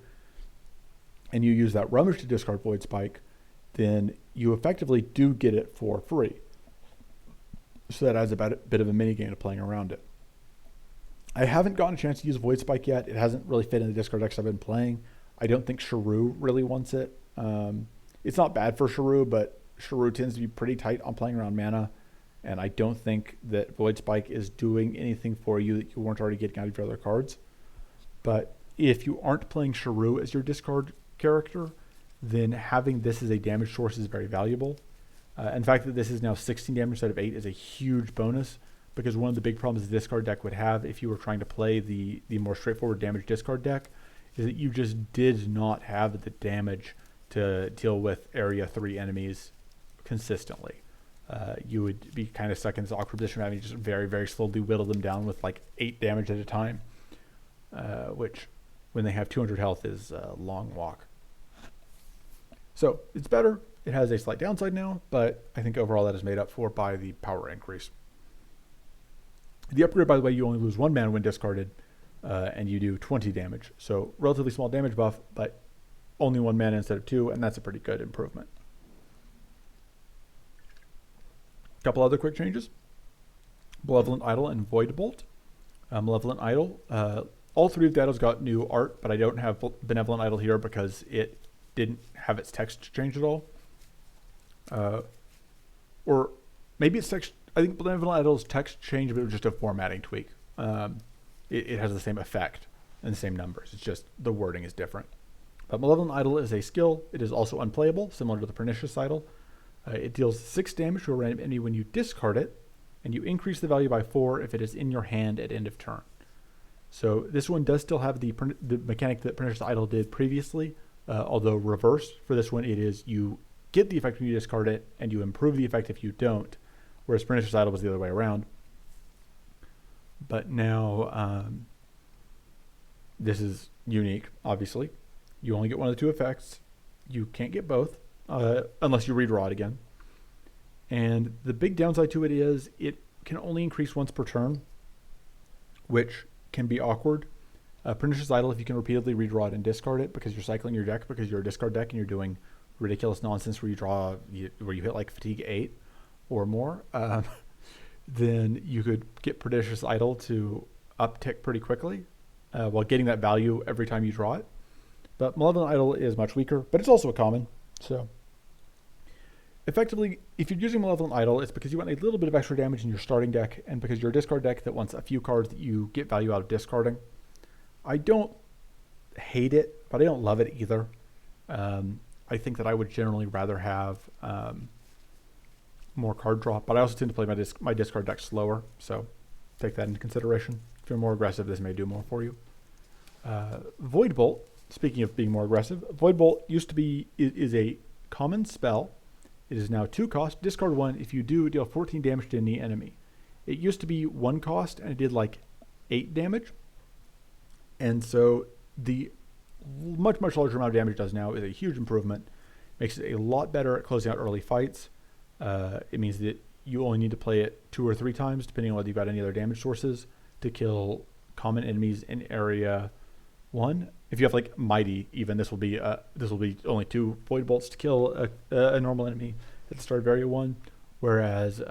and you use that Rummage to discard Void Spike, then you effectively do get it for free. So that adds about a bit of a mini game to playing around it. I haven't gotten a chance to use Void Spike yet. It hasn't really fit in the discard decks I've been playing. I don't think Shrew really wants it. It's not bad for Shrew, but Shrew tends to be pretty tight on playing around mana. And I don't think that Void Spike is doing anything for you that you weren't already getting out of your other cards. But if you aren't playing Shrew as your discard character, then having this as a damage source is very valuable. In fact, that this is now 16 damage instead of 8 is a huge bonus, because one of the big problems the discard deck would have if you were trying to play the more straightforward damage discard deck is that you just did not have the damage to deal with area 3 enemies consistently. You would be kind of stuck in this awkward position of having to just very, very slowly whittle them down with like 8 damage at a time, which when they have 200 health is a long walk. So it's better. It has a slight downside now, but I think overall that is made up for by the power increase. The upgrade, by the way, you only lose 1 mana when discarded, and you do 20 damage. So relatively small damage buff, but only 1 mana instead of 2, and that's a pretty good improvement. A couple other quick changes. Malevolent Idol and Void Bolt. Malevolent Idol, all 3 of the idols got new art, but I don't have Benevolent Idol here because it didn't have its text changed at all. Or maybe it's text. I think Benevolent Idol's text changed, but it was just a formatting tweak. It has the same effect and the same numbers. It's just the wording is different. But Malevolent Idol is a skill. It is also unplayable, similar to the Pernicious Idol. It deals 6 damage to a random enemy when you discard it, and you increase the value by 4 if it is in your hand at end of turn. So this one does still have the mechanic that Pernicious Idol did previously, although reversed. For this one, it is you get the effect when you discard it, and you improve the effect if you don't, whereas Pernicious Idol was the other way around. But now this is unique, obviously. You only get one of the 2 effects. You can't get both unless you redraw it again. And the big downside to it is it can only increase once per turn, which can be awkward. Pernicious Idol, if you can repeatedly redraw it and discard it because you're cycling your deck because you're a discard deck and you're doing ridiculous nonsense where you hit like fatigue 8 or more, then you could get Pernicious Idol to uptick pretty quickly while getting that value every time you draw it. But Malevolent Idol is much weaker, but it's also a common. So effectively, if you're using Malevolent Idol, it's because you want a little bit of extra damage in your starting deck, and because you're a discard deck that wants a few cards that you get value out of discarding. I don't hate it, but I don't love it either. I think that I would generally rather have more card draw, but I also tend to play my discard deck slower, so take that into consideration. If you're more aggressive, this may do more for you. Void Bolt, speaking of being more aggressive, Void Bolt is a common spell. It is now 2 cost, discard 1. If you do, deal 14 damage to any enemy. It used to be 1 cost, and it did like 8 damage. And so the much, much larger amount of damage it does now is a huge improvement. Makes it a lot better at closing out early fights. It means that you only need to play it 2 or 3 times, depending on whether you've got any other damage sources, to kill common enemies in area 1. If you have like Mighty, even this will be only 2 Void Bolts to kill a normal enemy at the start of area 1, whereas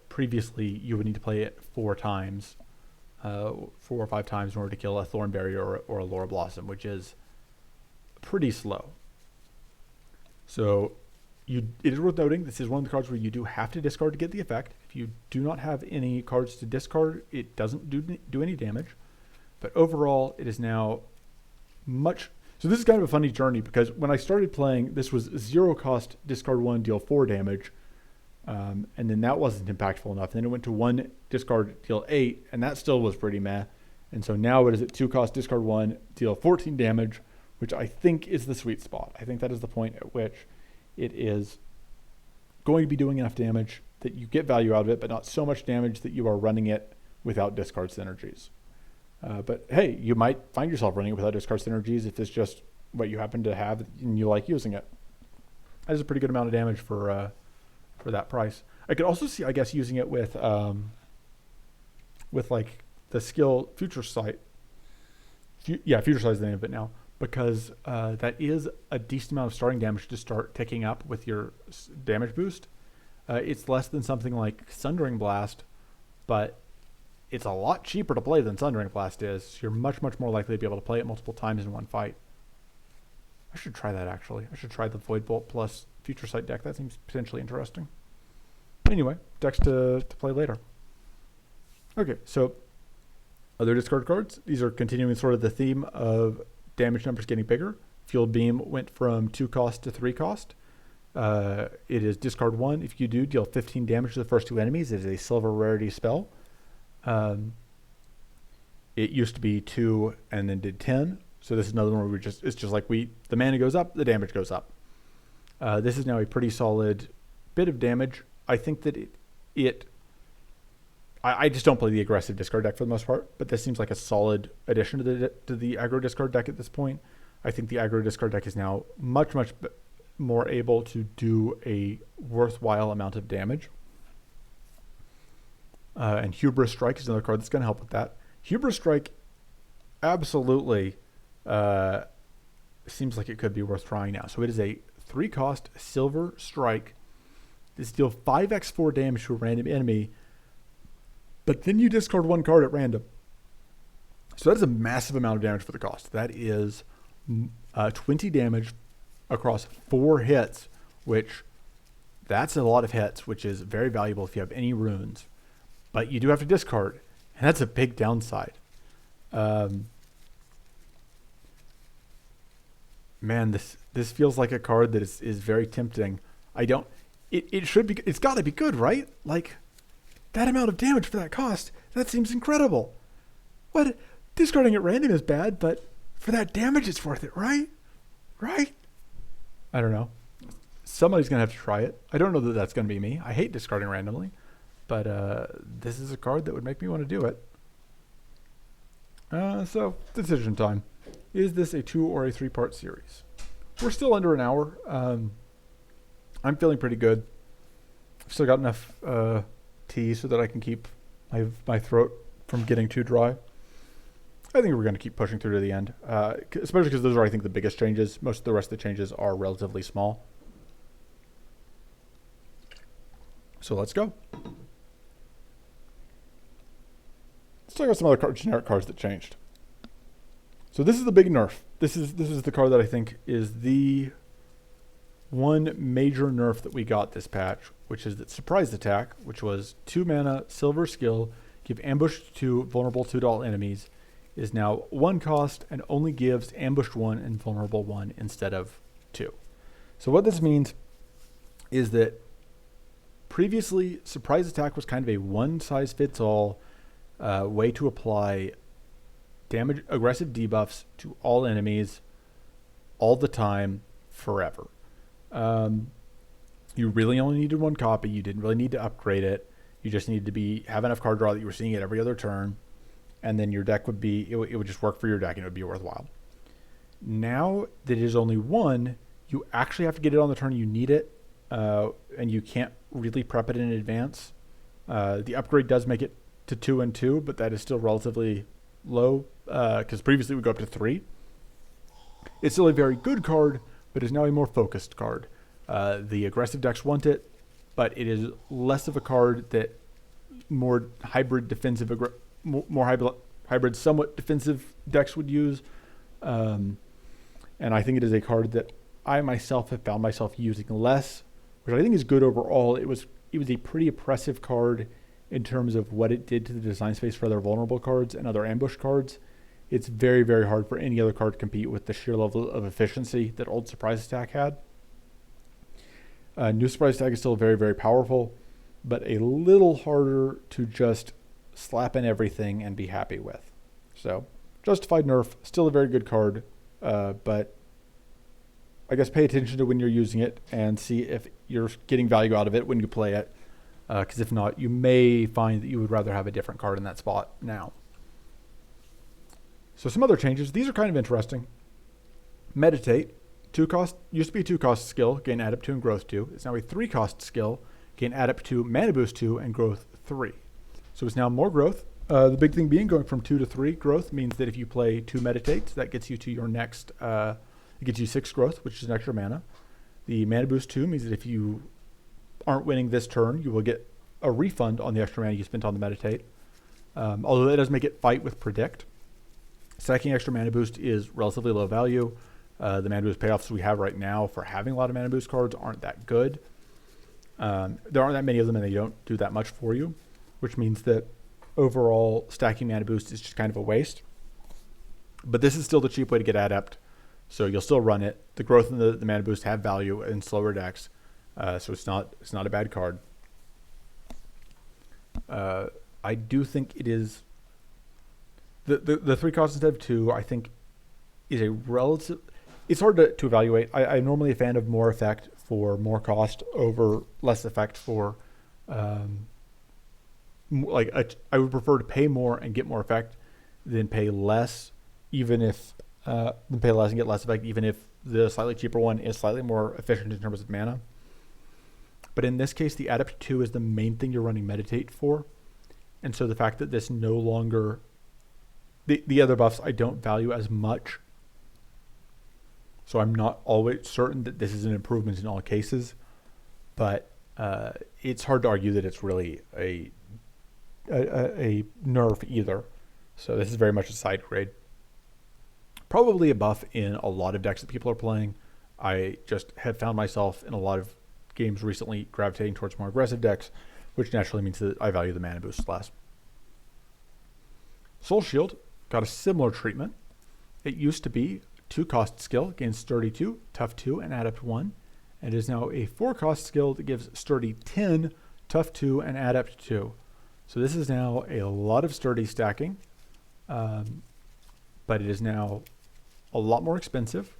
previously you would need to play it 4 times, 4 or 5 times in order to kill a Thornberry or a Laura Blossom, which is pretty slow. So it is worth noting, this is one of the cards where you do have to discard to get the effect. If you do not have any cards to discard, it doesn't do any damage. But overall, it is now much... So this is kind of a funny journey, because when I started playing, this was 0 cost, discard 1, deal 4 damage. And then that wasn't impactful enough. Then it went to 1 discard, deal 8, and that still was pretty meh. And so now it is at 2 cost, discard 1, deal 14 damage, which I think is the sweet spot. I think that is the point at which it is going to be doing enough damage that you get value out of it, but not so much damage that you are running it without discard synergies. But hey, you might find yourself running it without discard synergies if it's just what you happen to have and you like using it. That is a pretty good amount of damage for that price. I could also see, I guess, using it with like the skill Future Sight. Future Sight is the name of it now, because that is a decent amount of starting damage to start ticking up with your damage boost. It's less than something like Sundering Blast, but it's a lot cheaper to play than Sundering Blast is. You're much, much more likely to be able to play it multiple times in one fight. I should try that, actually. I should try the Void Bolt plus Future Sight deck. That seems potentially interesting. Anyway, decks to play later. Okay, so other discard cards. These are continuing sort of the theme of damage numbers getting bigger. Fueled Beam went from 2 cost to 3 cost. It is discard 1. If you do, deal 15 damage to the first 2 enemies. It is a silver rarity spell. It used to be 2 and then did 10. So this is another one where it's just like the mana goes up, the damage goes up. This is now a pretty solid bit of damage. I think that I just don't play the aggressive discard deck for the most part, but this seems like a solid addition to the aggro discard deck at this point. I think the aggro discard deck is now much, much more able to do a worthwhile amount of damage. And Hubris Strike is another card that's going to help with that. Hubris Strike absolutely seems like it could be worth trying now. So it is a 3 cost silver strike. This deals 5x4 damage to a random enemy, but then you discard 1 card at random. So that is a massive amount of damage for the cost. That is 20 damage across 4 hits, which that's a lot of hits, which is very valuable if you have any runes. But you do have to discard, and that's a big downside. Man, this feels like a card that is very tempting. It's got to be good, right? Like, that amount of damage for that cost, that seems incredible. What? Discarding at random is bad, but for that damage, it's worth it, right? Right? I don't know. Somebody's going to have to try it. I don't know that that's going to be me. I hate discarding randomly, but this is a card that would make me want to do it. So, decision time. Is this a 2 or a 3-part series? We're still under an hour. I'm feeling pretty good. I've still got enough tea so that I can keep my throat from getting too dry. I think we're going to keep pushing through to the end, especially because those are, I think, the biggest changes. Most of the rest of the changes are relatively small. So let's go. Let's talk about some other generic cards that changed. So this is the big nerf. This is the card that I think is the one major nerf that we got this patch, which is that Surprise Attack, which was 2 mana, silver skill, give ambush to vulnerable 2 to all enemies, is now 1 cost and only gives ambushed 1 and vulnerable 1 instead of 2. So what this means is that previously Surprise Attack was kind of a one-size-fits-all way to apply aggressive debuffs to all enemies all the time, forever. You really only needed 1 copy. You didn't really need to upgrade it. You just needed to have enough card draw that you were seeing it every other turn, and then your deck would it would just work for your deck and it would be worthwhile. Now that it is only 1, you actually have to get it on the turn you need it, and you can't really prep it in advance. The upgrade does make it to 2 and 2, but that is still relatively low, because previously it would go up to 3. It's still a very good card, but is now a more focused card. The aggressive decks want it, but it is less of a card that more hybrid defensive, hybrid somewhat defensive decks would use. And I think it is a card that I myself have found myself using less, which I think is good overall. It was a pretty oppressive card in terms of what it did to the design space for other vulnerable cards and other ambush cards. it's very, very hard for any other card to compete with the sheer level of efficiency that old Surprise Attack had. New Surprise Attack is still very, very powerful, but a little harder to just slap in everything and be happy with. So, justified nerf, still a very good card, but I guess pay attention to when you're using it and see if you're getting value out of it when you play it. Because if not, you may find that you would rather have a different card in that spot now. So some other changes. These are kind of interesting. Meditate. 2 cost, used to be a 2 cost skill, gain Adept 2 and Growth 2. It's now a 3 cost skill, gain Adept 2, Mana Boost 2, and Growth 3. So it's now more growth. The big thing being going from 2 to 3 growth means that if you play 2 Meditates, that gets you to your next, it gets you 6 growth, which is an extra mana. The Mana Boost 2 means that if you aren't winning this turn, you will get a refund on the extra mana you spent on the Meditate. Although that does make it fight with Predict. Stacking extra Mana Boost is relatively low value. The Mana Boost payoffs we have right now for having a lot of Mana Boost cards aren't that good. There aren't that many of them and they don't do that much for you, which means that overall stacking Mana Boost is just kind of a waste. But this is still the cheap way to get Adept, so you'll still run it. The growth and the Mana Boost have value in slower decks, so it's not a bad card. I do think it is the 3 costs instead of 2. I think is a relative. It's hard to evaluate. I'm normally a fan of more effect for more cost over less effect for, I would prefer to pay more and get more effect than pay less, even if than pay less and get less effect, even if the slightly cheaper one is slightly more efficient in terms of mana. But in this case, the Adept 2 is the main thing you're running Meditate for, and so the fact that this no longer, the other buffs I don't value as much. So I'm not always certain that this is an improvement in all cases, but it's hard to argue that it's really a nerf either. So this is very much a side grade. Probably a buff in a lot of decks that people are playing. I just have found myself in a lot of games recently gravitating towards more aggressive decks, which naturally means that I value the Mana Boost less. Soulshield got a similar treatment. It used to be 2 cost skill, gains Sturdy 2, Tough 2, and Adept 1. And it is now a 4 cost skill that gives Sturdy 10, Tough 2, and Adept 2. So this is now a lot of Sturdy stacking, but it is now a lot more expensive,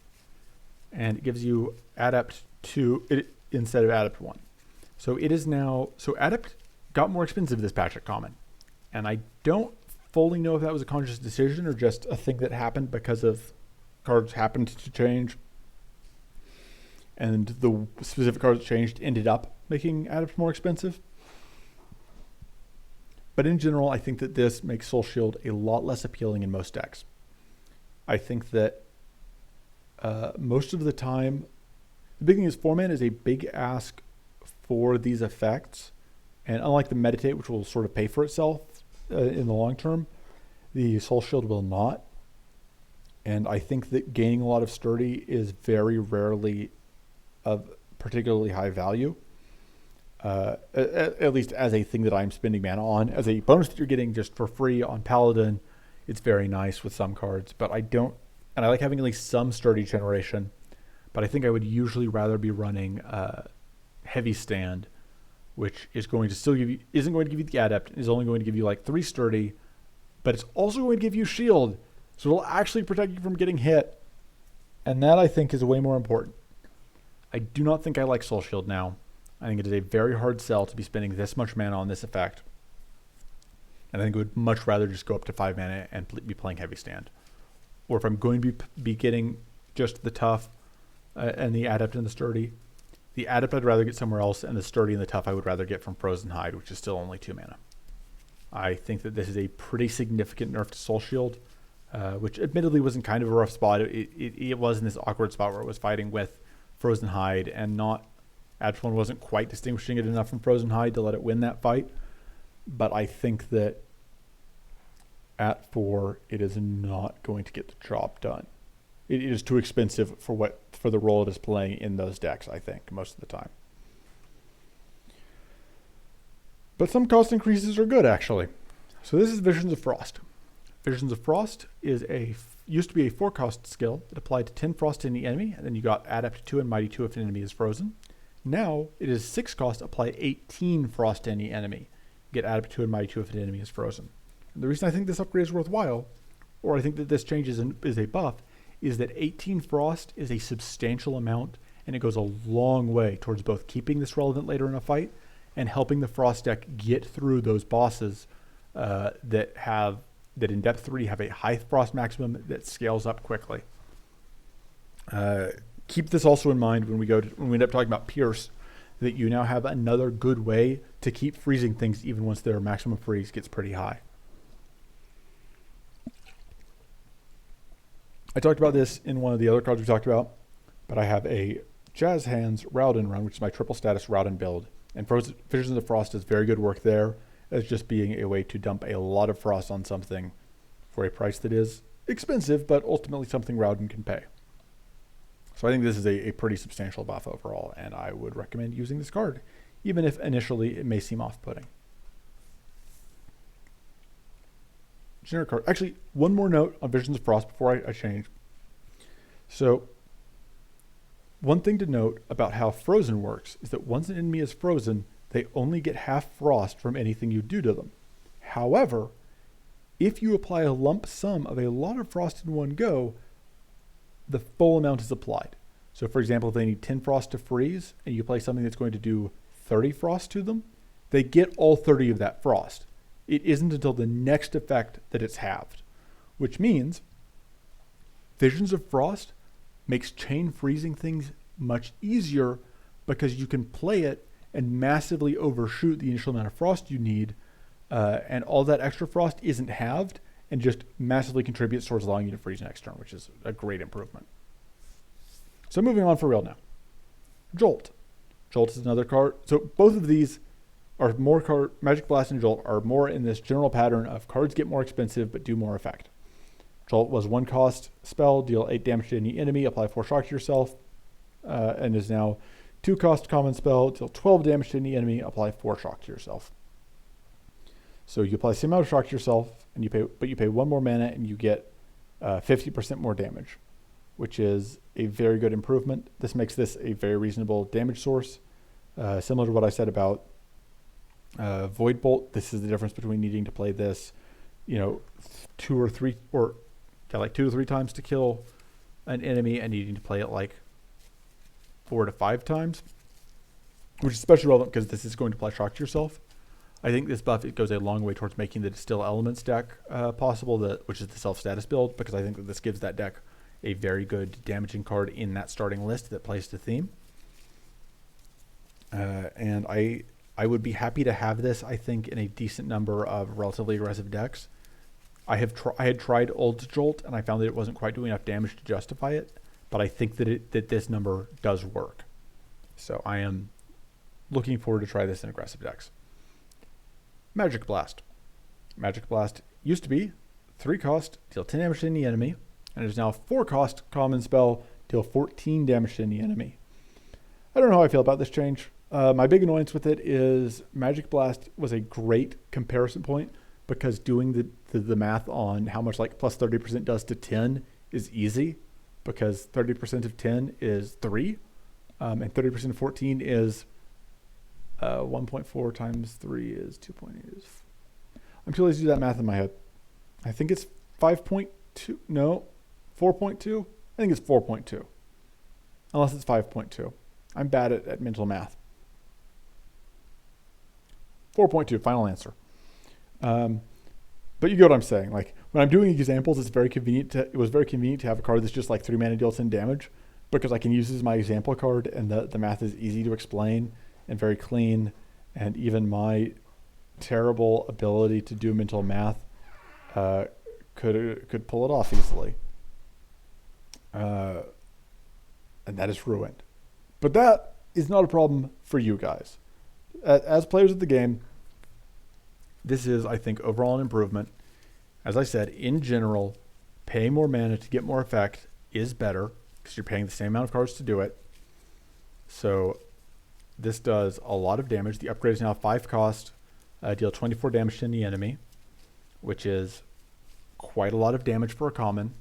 and it gives you Adept 2 instead of Adept 1. So it is now, so Adept got more expensive this patch at Common, and I don't fully know if that was a conscious decision or just a thing that happened because of cards happened to change, and the specific cards that changed ended up making Adept more expensive. But in general, I think that this makes Soulshield a lot less appealing in most decks. I think that most of the time, the big thing is 4-mana is a big ask for these effects, and unlike the Meditate, which will sort of pay for itself in the long term, the Soulshield will not. And I think that gaining a lot of Sturdy is very rarely of particularly high value, at least as a thing that I'm spending mana on. As a bonus that you're getting just for free on Paladin, it's very nice with some cards, but I don't, and I like having at least some Sturdy generation, but I think I would usually rather be running Heavy Stand, which is going to still give you, isn't going to give you the Adept, is only going to give you like 3 Sturdy, but it's also going to give you Shield. So it'll actually protect you from getting hit. And that, I think, is way more important. I do not think I like Soulshield now. I think it is a very hard sell to be spending this much mana on this effect. And I think I would much rather just go up to 5 mana and be playing Heavy Stand. Or if I'm going to be getting just the Tough and the Adept and the Adept I'd rather get somewhere else, and the Sturdy and the Tough I would rather get from Frozen Hide, which is still only 2 mana. I think that this is a pretty significant nerf to Soulshield. Which admittedly was in kind of a rough spot. It was in this awkward spot where it was fighting with Frozen Hide, and Adept 1 wasn't quite distinguishing it enough from Frozen Hide to let it win that fight. But I think that at 4, it is not going to get the job done. It is too expensive for the role it is playing in those decks, I think, most of the time. But some cost increases are good, actually. So this is Visions of Frost. Visions of Frost used to be a 4-cost skill that applied to 10 frost to any enemy, and then you got add up to 2 and mighty 2 if an enemy is frozen. Now it is 6 cost, apply 18 frost to any enemy. Get add up to 2 and mighty 2 if an enemy is frozen. And the reason I think this upgrade is worthwhile, or I think that this change is a buff, is that 18 frost is a substantial amount, and it goes a long way towards both keeping this relevant later in a fight and helping the frost deck get through those bosses that in depth 3 have a high frost maximum that scales up quickly. Keep this also in mind when we end up talking about Pierce, that you now have another good way to keep freezing things even once their maximum freeze gets pretty high. I talked about this in one of the other cards we talked about, but I have a Jazz Hands Rowden run, which is my triple status Rowden build. And Visions of Frost does very good work there as just being a way to dump a lot of frost on something for a price that is expensive, but ultimately something Rowden can pay. So I think this is a pretty substantial buff overall, and I would recommend using this card, even if initially it may seem off-putting. Generic card. Actually, one more note on Visions of Frost before I change. So, one thing to note about how Frozen works is that once an enemy is frozen, they only get half frost from anything you do to them. However, if you apply a lump sum of a lot of frost in one go, the full amount is applied. So for example, if they need 10 frost to freeze and you play something that's going to do 30 frost to them, they get all 30 of that frost. It isn't until the next effect that it's halved, which means Visions of Frost makes chain freezing things much easier because you can play it and massively overshoot the initial amount of frost you need, and all that extra frost isn't halved and just massively contributes towards allowing you to freeze next turn, which is a great improvement. So moving on for real now. Jolt. Jolt is another card. So both of these are more Magic Blast and Jolt are more in this general pattern of cards get more expensive but do more effect. Jolt was 1 cost spell, deal 8 damage to any enemy, apply 4 shock to yourself, and is now 2 cost common spell, deal 12 damage to any enemy, apply 4 shock to yourself. So you apply the same amount of shock to yourself, and you pay 1 more mana and you get 50% more damage, which is a very good improvement. This makes this a very reasonable damage source. Similar to what I said about Void Bolt, this is the difference between needing to play this, 2 to 3 times to kill an enemy and needing to play it like 4 to 5 times, which is especially relevant because this is going to apply shock to yourself. I think this buff, it goes a long way towards making the Distill Elements deck possible, which is the self-status build, because I think that this gives that deck a very good damaging card in that starting list that plays to theme. And I would be happy to have this, I think, in a decent number of relatively aggressive decks. I had tried Old Jolt, and I found that it wasn't quite doing enough damage to justify it, but I think that this number does work. So I am looking forward to try this in aggressive decks. Magic Blast. Magic Blast used to be 3 cost, deal 10 damage to any enemy, and it is now 4 cost common spell, deal 14 damage to any enemy. I don't know how I feel about this change. My big annoyance with it is Magic Blast was a great comparison point because doing the math on how much like plus 30% does to 10 is easy, because 30% of 10 is 3, and 30% of 14 is 1.4 times 3 is 2.8. I'm too lazy to do that math in my head. I think it's 5.2. No, 4.2. I think it's 4.2. Unless it's 5.2. I'm bad at mental math. 4.2, final answer. But you get what I'm saying. Like when I'm doing examples, it was very convenient to have a card that's just like 3 mana deals 10 damage, because I can use this as my example card, and the math is easy to explain and very clean, and even my terrible ability to do mental math could pull it off easily. And that is ruined. But that is not a problem for you guys. As players of the game, this is, I think, overall an improvement. As I said, in general, paying more mana to get more effect is better because you're paying the same amount of cards to do it. So this does a lot of damage. The upgrade is now 5 cost, deal 24 damage to any enemy, which is quite a lot of damage for a common.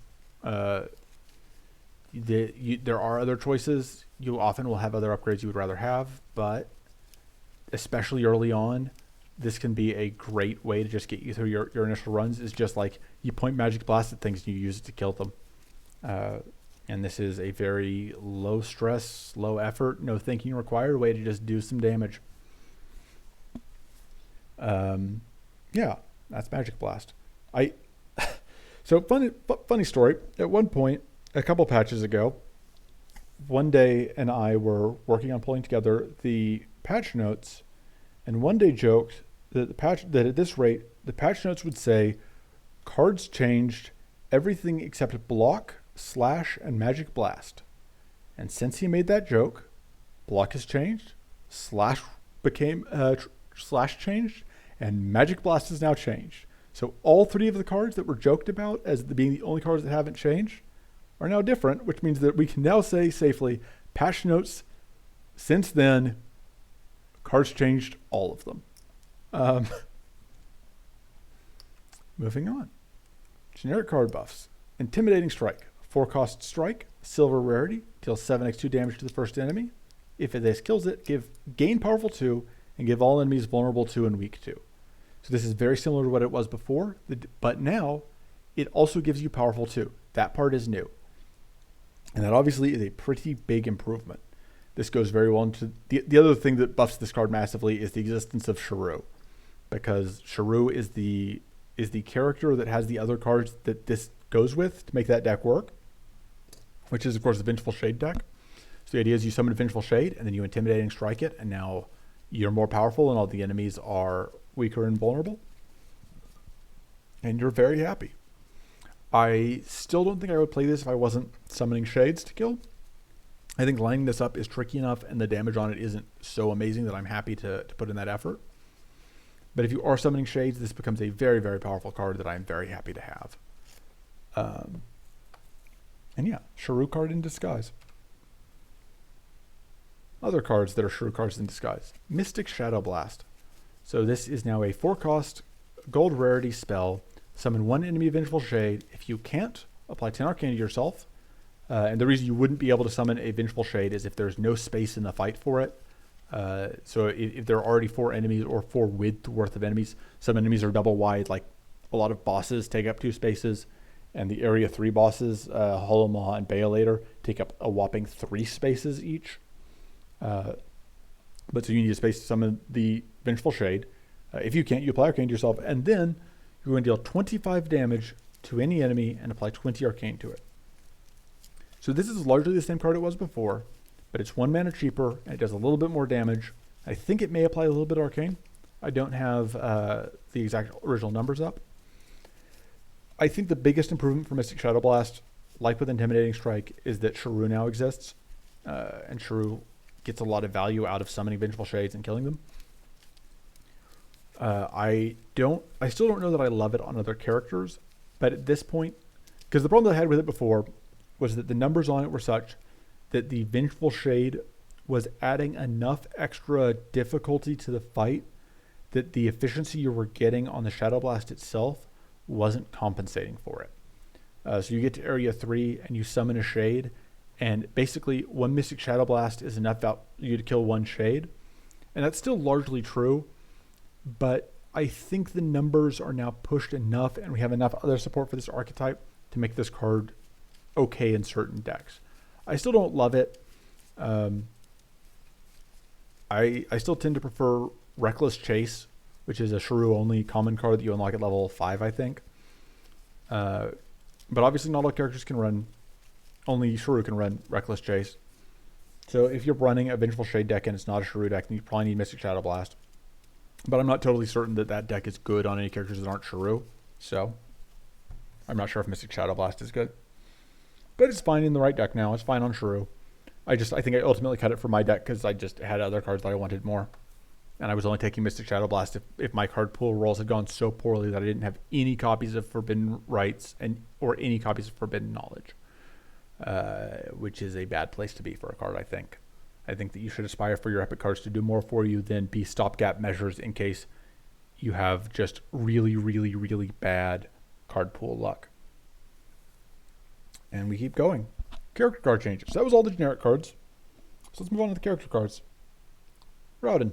There are other choices. You often will have other upgrades you would rather have, but especially early on, this can be a great way to just get you through your initial runs. Is just like you point Magic Blast at things and you use it to kill them. And this is a very low stress, low effort, no thinking required way to just do some damage. Yeah, that's Magic Blast. So funny story. At one point, a couple patches ago, one day and I were working on pulling together the patch notes, and one day joked that that at this rate, the patch notes would say, cards changed, everything except block, slash, and Magic Blast. And since he made that joke, block has changed, slash became slash changed, and Magic Blast is now changed. So all three of the cards that were joked about as being the only cards that haven't changed are now different, which means that we can now say safely, patch notes since then, cards changed all of them. Moving on. Generic card buffs. Intimidating Strike. 4-cost strike, silver rarity, deals 7x2 damage to the first enemy. If this kills it, gain powerful 2 and give all enemies vulnerable 2 and weak 2. So this is very similar to what it was before, but now it also gives you powerful 2. That part is new. And that obviously is a pretty big improvement. This goes very well into the other thing that buffs this card massively is the existence of Shrew, because Shrew is the character that has the other cards that this goes with to make that deck work, which is of course the Vengeful Shade deck. So the idea is you summon a Vengeful Shade and then you Intimidating Strike it, and now you're more powerful and all the enemies are weaker and vulnerable, and you're very happy. I still don't think I would play this if I wasn't summoning Shades to kill. I think lining this up is tricky enough and the damage on it isn't so amazing that I'm happy to put in that effort. But if you are summoning Shades, this becomes a very, very powerful card that I'm very happy to have. And yeah, Shrew card in disguise. Other cards that are Shrew cards in disguise. Mystic Shadowblast. So this is now a 4-cost gold rarity spell. Summon one enemy Vengeful Shade. If you can't, apply 10 Arcane to yourself. And the reason you wouldn't be able to summon a Vengeful Shade is if there's no space in the fight for it. So if there are already 4 enemies or 4 width worth of enemies, some enemies are double wide, like a lot of bosses take up 2 spaces, and the Area 3 bosses, Hollow Maw and Baelator, take up a whopping 3 spaces each. But so you need a space to summon the Vengeful Shade. If you can't, you apply Arcane to yourself, and then you're going to deal 25 damage to any enemy and apply 20 Arcane to it. So this is largely the same card it was before, but it's 1 mana cheaper, and it does a little bit more damage. I think it may apply a little bit of Arcane. I don't have the exact original numbers up. I think the biggest improvement for Mystic Shadowblast, like with Intimidating Strike, is that Shrew now exists, and Shrew gets a lot of value out of summoning Vengeful Shades and killing them. I still don't know that I love it on other characters, but at this point, because the problem that I had with it before was that the numbers on it were such that the Vengeful Shade was adding enough extra difficulty to the fight that the efficiency you were getting on the Shadowblast itself wasn't compensating for it. So you get to Area 3 and you summon a Shade, and basically 1 Mystic Shadowblast is enough for you to kill 1 Shade. And that's still largely true, but I think the numbers are now pushed enough and we have enough other support for this archetype to make this card okay in certain decks. I still don't love it. I still tend to prefer Reckless Chase, which is a Shrew only common card that you unlock at level 5, I think. But obviously not all characters can run, only Shrew can run Reckless Chase. So if you're running a Vengeful Shade deck and it's not a Shrew deck, then you probably need Mystic Shadowblast. But I'm not totally certain that that deck is good on any characters that aren't Shrew. So I'm not sure if Mystic Shadowblast is good. But it's fine in the right deck now. It's fine on Shrew. I think I ultimately cut it for my deck because I just had other cards that I wanted more. And I was only taking Mystic Shadowblast if my card pool rolls had gone so poorly that I didn't have any copies of Forbidden Rites or any copies of Forbidden Knowledge. Which is a bad place to be for a card, I think. I think that you should aspire for your epic cards to do more for you than be stopgap measures in case you have just really, really, really bad card pool luck. And we keep going. Character card changes. So that was all the generic cards. So let's move on to the character cards. Rauden.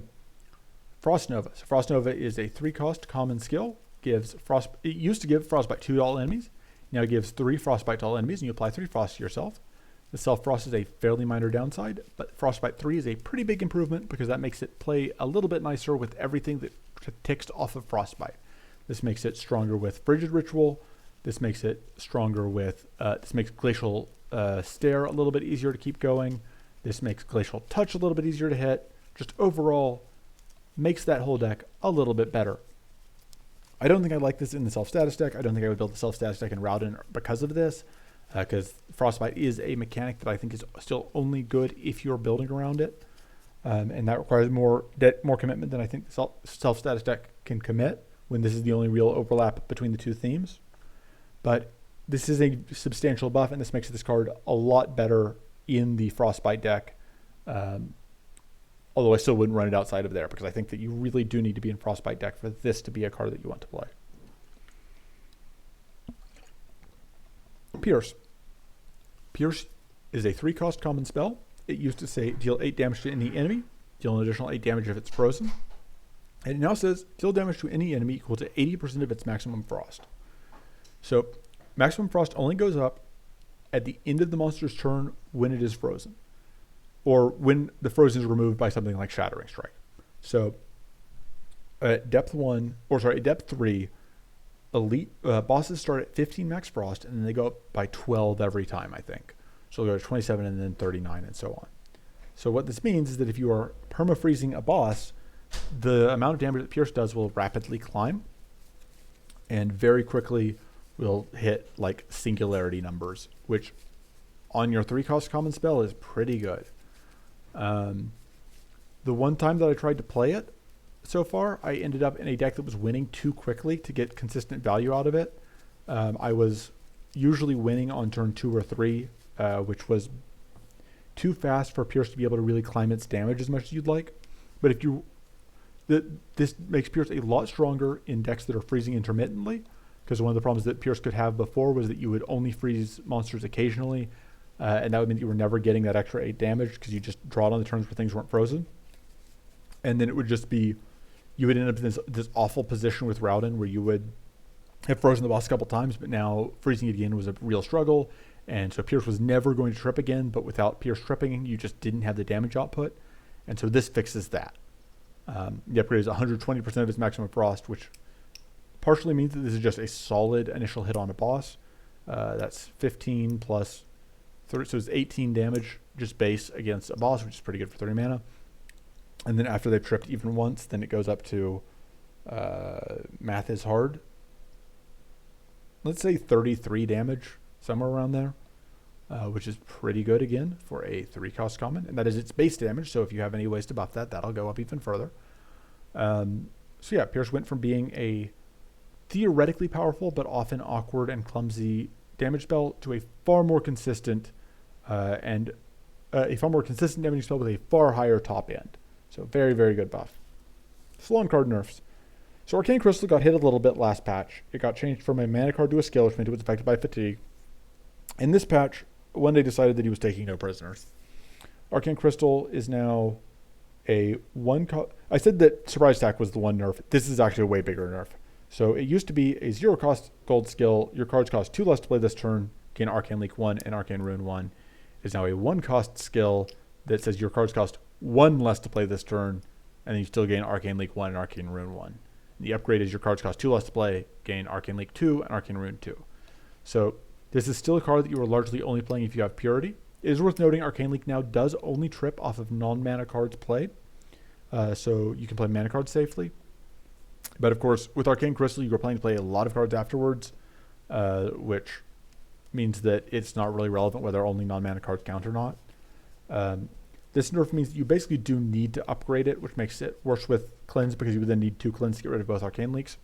Frost Nova. So Frost Nova is a 3-cost common skill. It used to give Frostbite 2 to all enemies. Now it gives 3 Frostbite to all enemies, and you apply 3 Frost to yourself. The Self-Frost is a fairly minor downside, but Frostbite 3 is a pretty big improvement because that makes it play a little bit nicer with everything that ticks off of Frostbite. This makes it stronger with Frigid Ritual. This makes it stronger with, this makes Glacial Stare a little bit easier to keep going. This makes Glacial Touch a little bit easier to hit. Just overall makes that whole deck a little bit better. I don't think I like this in the self-status deck. I don't think I would build the self-status deck in Rauden because of this, because Frostbite is a mechanic that I think is still only good if you're building around it, and that requires more commitment than I think the self-status deck can commit when this is the only real overlap between the two themes. But this is a substantial buff, and this makes this card a lot better in the Frostbite deck. Although I still wouldn't run it outside of there because I think that you really do need to be in Frostbite deck for this to be a card that you want to play. Pierce. Pierce is a 3-cost common spell. It used to say deal 8 damage to any enemy, deal an additional 8 damage if it's frozen. And it now says deal damage to any enemy equal to 80% of its maximum frost. So maximum frost only goes up at the end of the monster's turn when it is frozen, or when the frozen is removed by something like Shattering Strike. So at depth 3, elite bosses start at 15 max frost, and then they go up by 12 every time, I think. So they'll go to 27 and then 39 and so on. So what this means is that if you are perma-freezing a boss, the amount of damage that Pierce does will rapidly climb and very quickly will hit like singularity numbers, which on your 3-cost common spell is pretty good. The one time that I tried to play it so far, I ended up in a deck that was winning too quickly to get consistent value out of it. I was usually winning on turn 2 or 3, which was too fast for Pierce to be able to really climb its damage as much as you'd like. But if you, this makes Pierce a lot stronger in decks that are freezing intermittently, because one of the problems that Pierce could have before was that you would only freeze monsters occasionally, and that would mean that you were never getting that extra 8 damage because you just draw it on the turns where things weren't frozen. And then it would just be, you would end up in this awful position with Rauden where you would have frozen the boss a couple times, but now freezing it again was a real struggle. And so Pierce was never going to trip again, but without Pierce tripping, you just didn't have the damage output. And so this fixes that. The upgrade is 120% of its maximum frost, which partially means that this is just a solid initial hit on a boss. That's 15 plus 30, so it's 18 damage just base against a boss, which is pretty good for 30 mana. And then after they've tripped even once, then it goes up to, math is hard, let's say 33 damage, somewhere around there, which is pretty good again for a 3-cost common. And that is its base damage, so if you have any ways to buff that, that'll go up even further. So yeah, Pierce went from being a theoretically powerful but often awkward and clumsy damage spell to a far more consistent damage spell with a far higher top end. So very, very good buff. Salon card nerfs. So Arcane Crystal got hit a little bit last patch. It got changed from a mana card to a skill, which meant it was affected by fatigue. In this patch, one day decided that he was taking no prisoners. Arcane Crystal is now a I said that Surprise Attack was the one nerf. This is actually a way bigger nerf. So it used to be a 0-cost gold skill. Your cards cost 2 less to play this turn. Gain Arcane Leak 1 and Arcane Ruin 1. It is now a 1-cost skill that says your cards cost 1 less to play this turn, and then you still gain Arcane Leak 1 and Arcane Ruin 1. And the upgrade is your cards cost 2 less to play, gain Arcane Leak 2 and Arcane Ruin 2. So this is still a card that you are largely only playing if you have Purity. It is worth noting Arcane Leak now does only trip off of non-mana cards played, so you can play mana cards safely. But of course, with Arcane Crystal, you are planning to play a lot of cards afterwards, which means that it's not really relevant whether only non-mana cards count or not. This nerf means that you basically do need to upgrade it, which makes it worse with Cleanse because you would then need 2 Cleanse to get rid of both Arcane Leaks.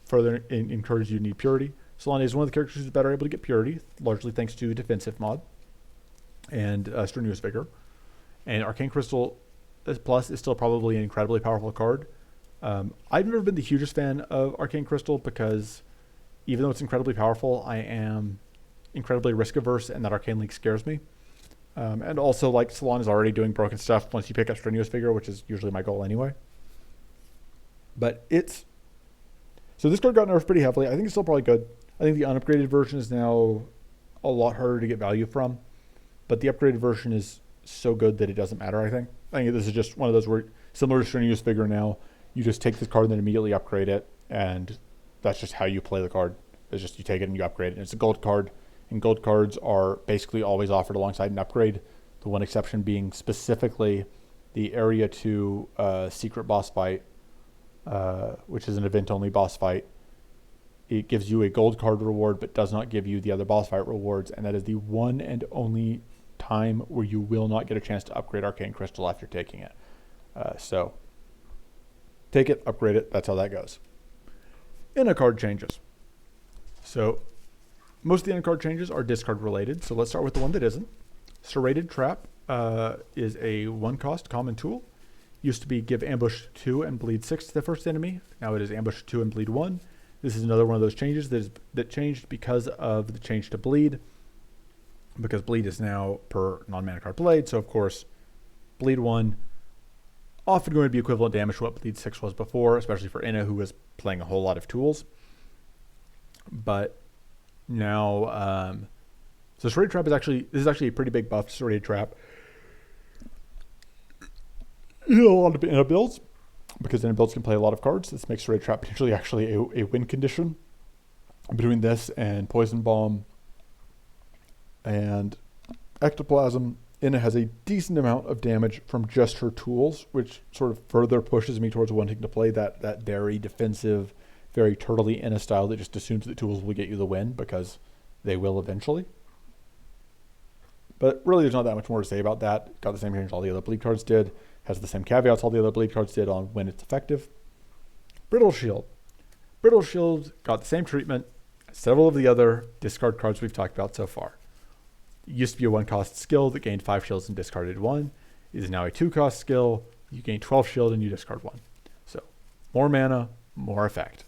Further encourage you to need Purity. Solana is one of the characters who's better able to get Purity, largely thanks to Defensive mod and Strenuous Vigor. And Arcane Crystal Plus is still probably an incredibly powerful card. I've never been the hugest fan of Arcane Crystal because even though it's incredibly powerful, I am incredibly risk averse, and that Arcane Leak scares me. And also, like, Salon is already doing broken stuff once you pick up Strenuous Vigor, which is usually my goal anyway. But it's... So this card got nerfed pretty heavily. I think it's still probably good. I think the unupgraded version is now a lot harder to get value from. But the upgraded version is so good that it doesn't matter, I think. I think this is just one of those where, similar to Strenuous Vigor now, you just take this card and then immediately upgrade it. And that's just how you play the card. It's just you take it and you upgrade it. And it's a gold card. And gold cards are basically always offered alongside an upgrade. The one exception being specifically the Area 2 secret boss fight, which is an event-only boss fight. It gives you a gold card reward, but does not give you the other boss fight rewards. And that is the one and only time where you will not get a chance to upgrade Arcane Crystal after taking it. So take it, upgrade it. That's how that goes. Inner card changes. So most of the inner card changes are discard related. So let's start with the one that isn't. Serrated Trap is a 1-cost common tool. Used to be give ambush 2 and bleed 6 to the first enemy. Now it is ambush 2 and bleed 1. This is another one of those changes that changed because of the change to bleed. Because bleed is now per non-mana card played. So of course, bleed 1 often going to be equivalent damage to what bleed 6 was before, especially for Inna, who was playing a whole lot of tools. But now, so Serrated Trap is actually a pretty big buff to Serrated Trap. A lot of Inna builds, because Inna builds can play a lot of cards. This makes Serrated Trap potentially actually a win condition. Between this and Poison Bomb and Ectoplasm, Inna has a decent amount of damage from just her tools, which sort of further pushes me towards wanting to play that very defensive, very turtley Inna style that just assumes that tools will get you the win, because they will eventually. But really, there's not that much more to say about that. Got the same change all the other bleed cards did. Has the same caveats all the other bleed cards did on when it's effective. Brittle Shield. Brittle Shield got the same treatment as several of the other discard cards we've talked about so far. It used to be a 1-cost skill that gained 5 shields and discarded 1. It is now a 2-cost skill. You gain 12 shield and you discard 1. So more mana, more effect.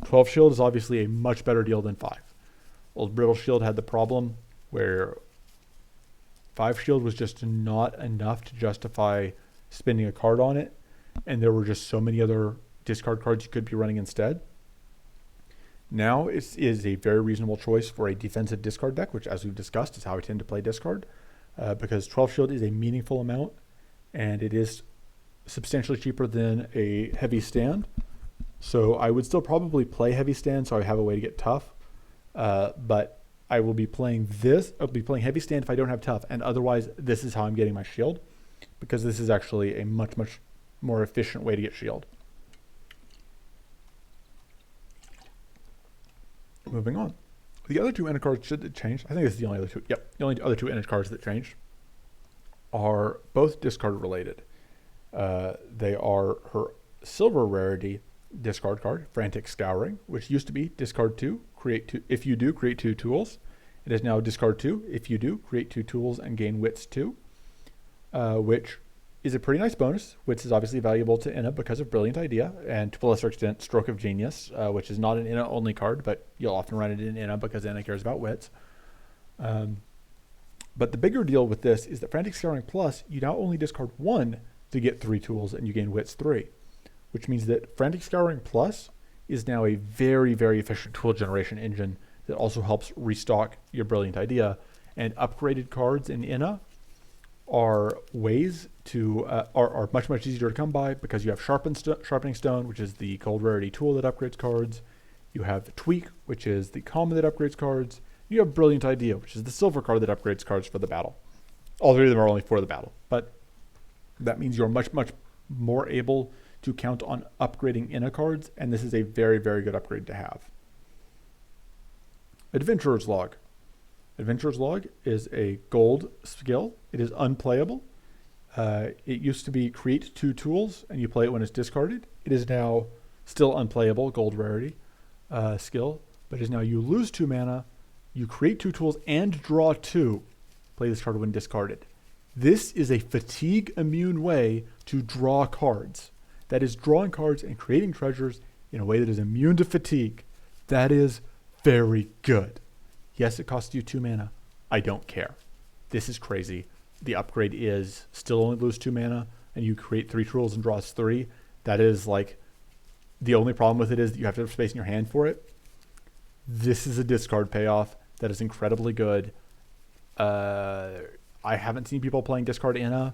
12 shield is obviously a much better deal than 5. Old Brittle Shield had the problem where 5 shield was just not enough to justify spending a card on it, and there were just so many other discard cards you could be running instead. Now it is a very reasonable choice for a defensive discard deck, which, as we've discussed, is how I tend to play discard, because 12 shield is a meaningful amount, and it is substantially cheaper than a heavy stand. So I would still probably play heavy stand, so I have a way to get tough, but I will be playing this. I'll be playing heavy stand if I don't have tough, and otherwise this is how I'm getting my shield, because this is actually a much more efficient way to get shield. Moving on, the other two Enrage cards that changed. I think this is the only other two. Yep, the only other two Enrage cards that changed are both discard related. They are her silver rarity discard card, Frantic Scouring, which used to be discard 2, create 2. If you do, create 2 tools. It is now discard 2. If you do, create 2 tools and gain wits 2, which is a pretty nice bonus. Wits is obviously valuable to Inna because of Brilliant Idea, and to a lesser extent, Stroke of Genius, which is not an Inna only card, but you'll often run it in Inna because Inna cares about wits. But the bigger deal with this is that Frantic Scouring Plus, you now only discard 1 to get 3 tools and you gain wits 3. Which means that Frantic Scouring Plus is now a very, very efficient tool generation engine that also helps restock your Brilliant Idea. And upgraded cards in Inna are ways to are much easier to come by, because you have Sharpening Stone, which is the gold rarity tool that upgrades cards. You have Tweak, which is the common that upgrades cards. You have Brilliant Idea, which is the silver card that upgrades cards for the battle. All 3 of them are only for the battle, but that means you're much more able to count on upgrading Inna cards, and this is a very, very good upgrade to have. Adventurer's Log. Adventurer's Log is a gold skill. It is unplayable. It used to be create 2 tools, and you play it when it's discarded. It is now still unplayable, gold rarity skill, but it is now you lose 2 mana, you create 2 tools, and draw 2. Play this card when discarded. This is a fatigue immune way to draw cards. That is drawing cards and creating treasures in a way that is immune to fatigue. That is very good. Yes, it costs you 2 mana. I don't care. This is crazy. The upgrade is still only lose 2 mana, and you create 3 tools and draws 3. That is like, the only problem with it is that you have to have space in your hand for it. This is a discard payoff that is incredibly good. I haven't seen people playing discard Inna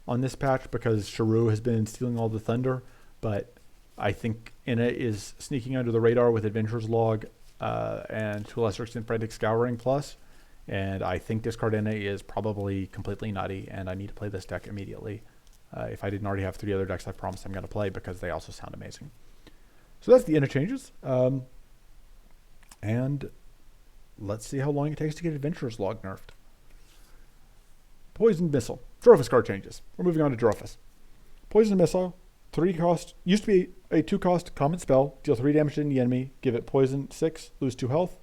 on this patch because Sharu has been stealing all the thunder, but I think Inna is sneaking under the radar with Adventurer's Log and to a lesser extent Frantic Scouring Plus, and I think discard Inna is probably completely nutty, and I need to play this deck immediately. If I didn't already have 3 other decks I promised I'm going to play because they also sound amazing. So that's the Inna changes. And let's see how long it takes to get Adventurer's Log nerfed. Poison Missile. Drophus card changes. We're moving on to Drophus. Poison Missile, 3 cost, used to be a 2 cost common spell, deal 3 damage to any enemy, give it poison 6, lose 2 health.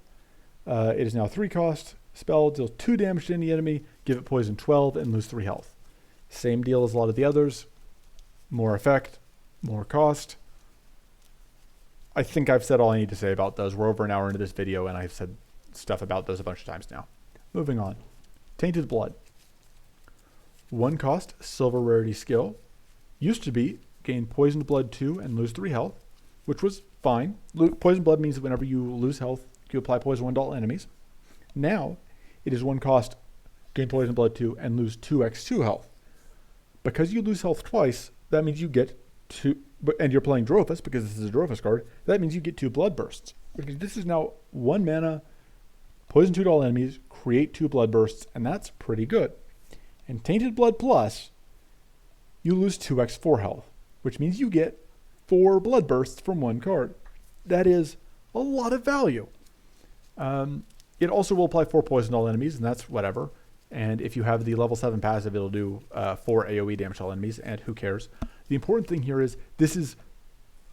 It is now 3 cost spell, deal 2 damage to any enemy, give it poison 12, and lose 3 health. Same deal as a lot of the others. More effect, more cost. I think I've said all I need to say about those. We're over an hour into this video, and I've said stuff about those a bunch of times now. Moving on. Tainted Blood. 1 cost, silver rarity skill. Used to be, gain Poisoned Blood 2 and lose 3 health, which was fine. Poisoned Blood means that whenever you lose health, you apply poison 1 to all enemies. Now, it is 1 cost, gain Poisoned Blood 2 and lose 2x2 health. Because you lose health twice, that means you get 2, and you're playing Drophus because this is a Drophus card, that means you get 2 Blood Bursts. Because this is now 1 mana, poison 2 to all enemies, create 2 Blood Bursts, and that's pretty good. And Tainted Blood Plus, you lose 2x4 health, which means you get 4 Blood Bursts from 1 card. That is a lot of value. It also will apply 4 poison to all enemies, and that's whatever. And if you have the level 7 passive, it'll do 4 AoE damage to all enemies, and who cares? The important thing here is this is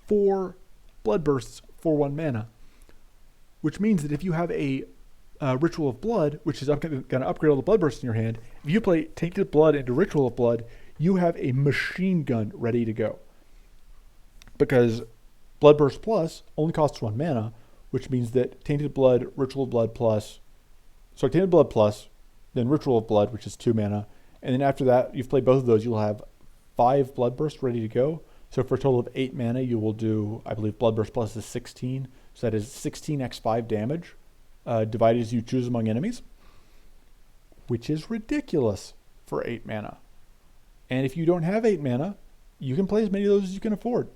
4 Blood Bursts for 1 mana, which means that if you have a Ritual of Blood, which is going to upgrade all the Blood Bursts in your hand, if you play Tainted Blood into Ritual of Blood, you have a machine gun ready to go. Because Blood Burst Plus only costs 1 mana, which means that Tainted Blood, Ritual of Blood Plus, Tainted Blood Plus, then Ritual of Blood, which is 2 mana, and then after that, you've played both of those, you'll have 5 Blood Bursts ready to go. So for a total of 8 mana, you will do, I believe Blood Burst Plus is 16, so that is 16x5 damage, divided as you choose among enemies, which is ridiculous for 8 mana. And if you don't have 8 mana, you can play as many of those as you can afford.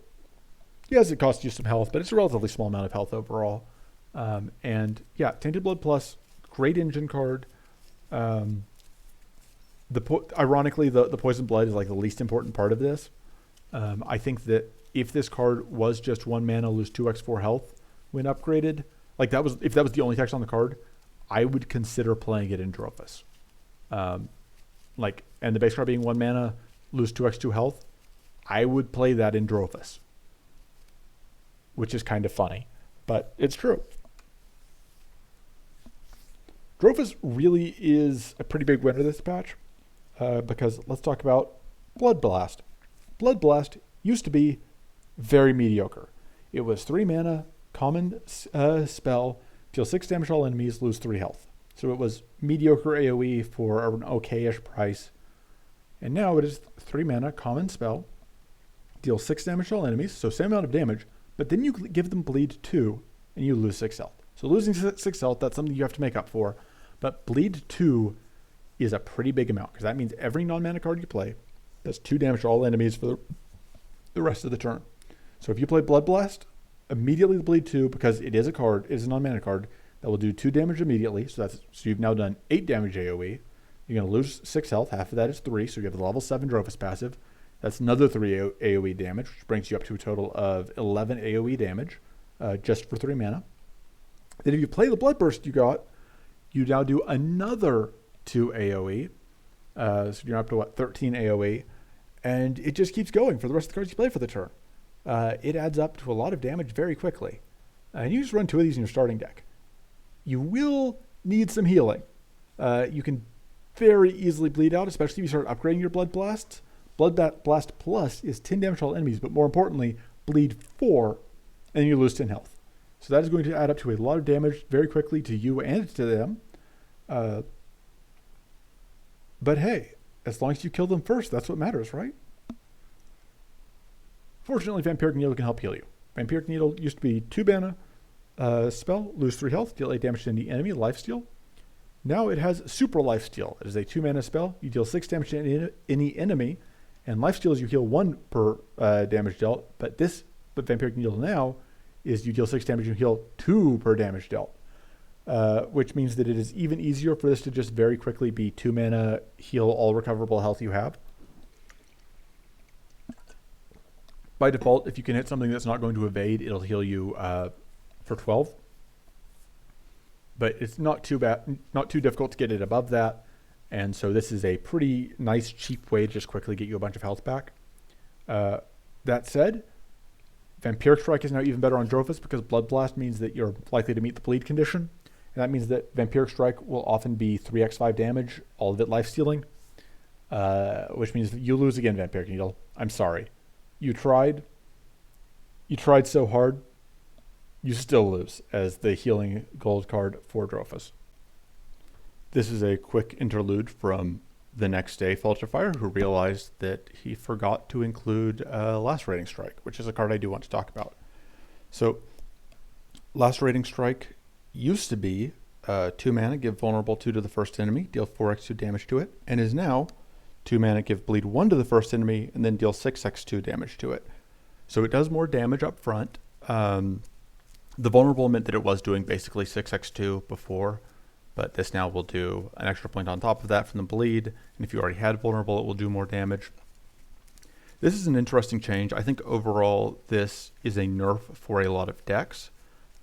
Yes, it costs you some health, but it's a relatively small amount of health overall. And yeah, Tainted Blood Plus, great engine card. Ironically, the Poison Blood is like the least important part of this. I think that if this card was just 1 mana, lose 2x4 health when upgraded, like if that was the only text on the card, I would consider playing it in Drophus. And the base card being 1 mana, lose 2x2 health, I would play that in Drophus, which is kind of funny, but it's true. Drophus really is a pretty big winner this patch, because let's talk about Blood Blast. Blood Blast used to be very mediocre. It was 3 mana, common spell, deal 6 damage to all enemies, lose 3 health. So it was mediocre AoE for an okay-ish price. And now it is 3 mana, common spell, deal 6 damage to all enemies, so same amount of damage, but then you give them bleed 2, and you lose 6 health. So losing 6 health, that's something you have to make up for. But bleed 2 is a pretty big amount, because that means every non-mana card you play does 2 damage to all enemies for the rest of the turn. So if you play Blood Blast, immediately bleed 2, because it is a card, it is a non-mana card, that will do 2 damage immediately. So you've now done 8 damage AoE. You're going to lose 6 health. Half of that is 3, so you have the level 7 Drophus passive. That's another 3 AoE damage, which brings you up to a total of 11 AoE damage, just for 3 mana. Then if you play the Blood Burst you now do another 2 AoE. So you're up to 13 AoE. And it just keeps going for the rest of the cards you play for the turn. It adds up to a lot of damage very quickly. And you just run 2 of these in your starting deck. You will need some healing. You can very easily bleed out, especially if you start upgrading your Blood Blasts. Blood Blast Plus is 10 damage to all enemies, but more importantly, bleed 4 and you lose 10 health. So that is going to add up to a lot of damage very quickly to you and to them. But hey, as long as you kill them first, that's what matters, right? Fortunately, Vampiric Needle can help heal you. Vampiric Needle used to be 2 mana spell, lose 3 health, deal 8 damage to any enemy, lifesteal. Now it has Super Lifesteal. It is a 2 mana spell. You deal 6 damage to any enemy, and lifesteal is you heal 1 per damage dealt. But Vampiric Needle now is you deal 6 damage and you heal 2 per damage dealt. Which means that it is even easier for this to just very quickly be 2 mana, heal all recoverable health you have. By default, if you can hit something that's not going to evade, it'll heal you for 12. But it's not too bad, not too difficult to get it above that. And so this is a pretty nice, cheap way to just quickly get you a bunch of health back. That said, Vampiric Strike is now even better on Drophus because Blood Blast means that you're likely to meet the bleed condition. And that means that Vampiric Strike will often be 3x5 damage, all of it life stealing. Which means that you lose again, Vampiric Needle. I'm sorry. You tried so hard. You still lose as the healing gold card for Drophus. This is a quick interlude from the next day Falterfire, who realized that he forgot to include Lacerating Strike, which is a card I do want to talk about. So, Lacerating Strike used to be 2 mana, give vulnerable 2 to the first enemy, deal 4x2 damage to it, and is now 2 mana, give bleed 1 to the first enemy, and then deal 6x2 damage to it. So it does more damage up front. The vulnerable meant that it was doing basically 6x2 before, but this now will do an extra point on top of that from the bleed, and if you already had vulnerable, it will do more damage. This is an interesting change. I think overall this is a nerf for a lot of decks.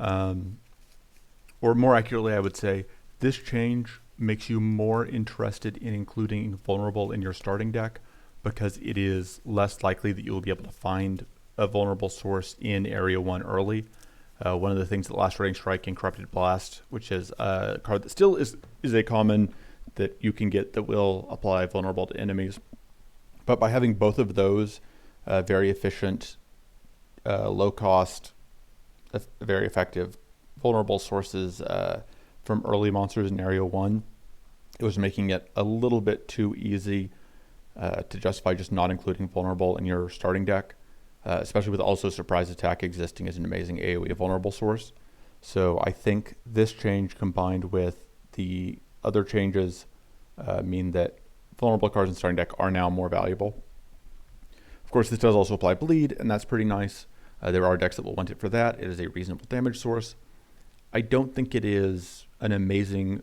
Or more accurately, I would say, this change makes you more interested in including vulnerable in your starting deck because it is less likely that you will be able to find a vulnerable source in Area 1 early. One of the things that Lacerating Strike and Corrupted Blast, which is a card that still is a common that you can get that will apply vulnerable to enemies. But by having both of those very efficient, low cost, very effective vulnerable sources from early monsters in Area 1, it was making it a little bit too easy to justify just not including vulnerable in your starting deck. Especially with also Surprise Attack existing as an amazing AoE vulnerable source. So I think this change combined with the other changes mean that vulnerable cards in starting deck are now more valuable. Of course, this does also apply bleed, and that's pretty nice. There are decks that will want it for that. It is a reasonable damage source. I don't think it is an amazing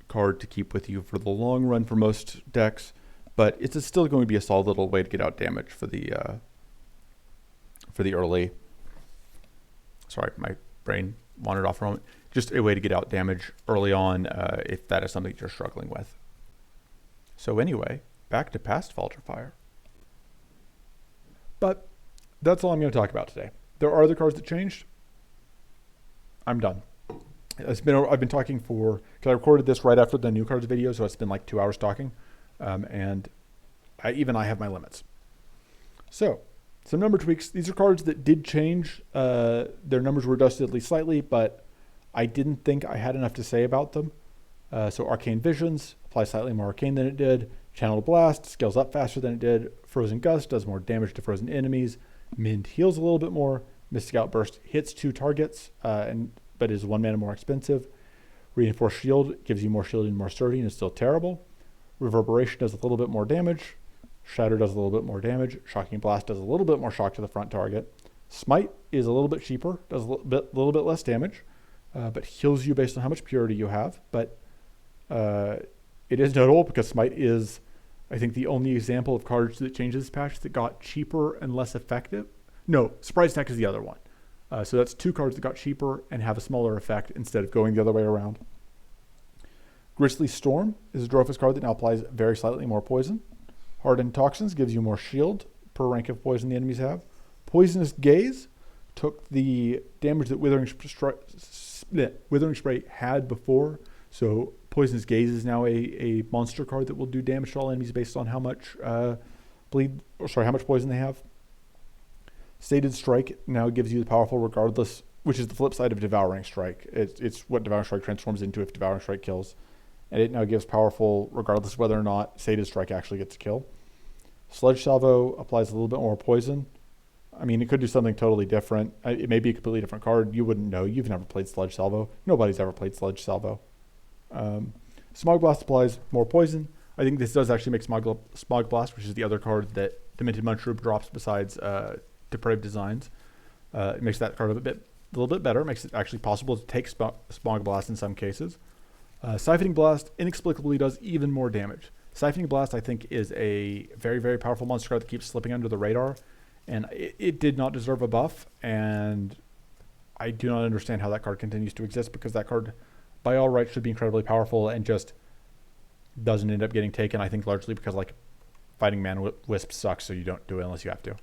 card to keep with you for the long run for most decks, but it's still going to be a solid little way to get out damage for the early, sorry, my brain wandered off for a moment, just a way to get out damage early on if that is something you're struggling with. So anyway, back to past Falterfire. But that's all I'm going to talk about today. There are other cards that changed. I'm done. I've been talking because I recorded this right after the new cards video, so it's been like 2 hours talking, and I have my limits. So, some number tweaks. These are cards that did change. Their numbers were adjusted at least slightly, but I didn't think I had enough to say about them. So Arcane Visions applies slightly more arcane than it did. Channeled Blast scales up faster than it did. Frozen Gust does more damage to frozen enemies. Mint heals a little bit more. Mystic Outburst hits 2 targets, but is 1 mana more expensive. Reinforced Shield gives you more shield and more sturdy and is still terrible. Reverberation does a little bit more damage. Shatter does a little bit more damage. Shocking Blast does a little bit more shock to the front target. Smite is a little bit cheaper, does a little bit less damage, but heals you based on how much purity you have. But it is notable because Smite is, I think, the only example of cards that changed this patch that got cheaper and less effective. No, Surprise Attack is the other one. So that's 2 cards that got cheaper and have a smaller effect instead of going the other way around. Grisly Storm is a Drophus card that now applies very slightly more poison. Hardened Toxins gives you more shield per rank of poison the enemies have. Poisonous Gaze took the damage that Withering Spray had before. So Poisonous Gaze is now a monster card that will do damage to all enemies based on how much how much poison they have. Sated Strike now gives you the powerful regardless, which is the flip side of Devouring Strike. It's what Devouring Strike transforms into if Devouring Strike kills. And it now gives powerful regardless of whether or not Sated Strike actually gets a kill. Sludge Salvo applies a little bit more poison. I mean, it could do something totally different. It may be a completely different card. You wouldn't know. You've never played Sludge Salvo. Nobody's ever played Sludge Salvo. Smog Blast applies more poison. I think this does actually make Smog Blast, which is the other card that Demented Mushroom drops besides Depraved Designs. It makes that card a little bit better. It makes it actually possible to take Smog Blast in some cases. Siphoning Blast inexplicably does even more damage. Siphoning Blast, I think, is a very, very powerful monster card that keeps slipping under the radar. And it did not deserve a buff. And I do not understand how that card continues to exist, because that card, by all rights, should be incredibly powerful and just doesn't end up getting taken. I think largely because, like, fighting Mana Wisp sucks, so you don't do it unless you have to.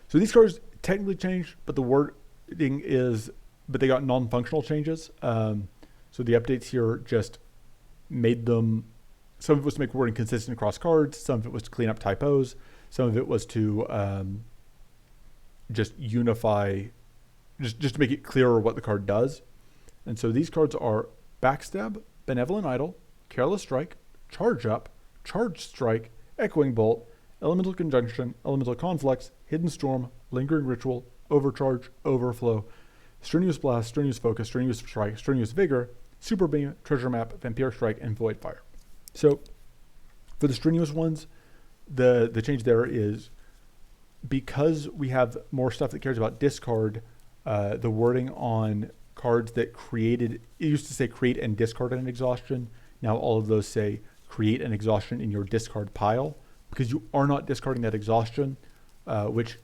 So these cards technically changed, but the wording is, but they got non-functional changes. So the updates here just made them, some of it was to make wording consistent across cards, some of it was to clean up typos, some of it was to just unify, just to make it clearer what the card does. And so these cards are Backstab, Benevolent Idol, Careless Strike, Charge Up, Charge Strike, Echoing Bolt, Elemental Conjunction, Elemental Conflux, Hidden Storm, Lingering Ritual, Overcharge, Overflow, Strenuous Blast, Strenuous Focus, Strenuous Strike, Strenuous Vigor, Super Beam, Treasure Map, Vampiric Strike, and Void Fire. So for the strenuous ones, the change there is because we have more stuff that cares about discard, the wording on cards that created, it used to say create and discard an exhaustion. Now all of those say create an exhaustion in your discard pile, because you are not discarding that exhaustion, which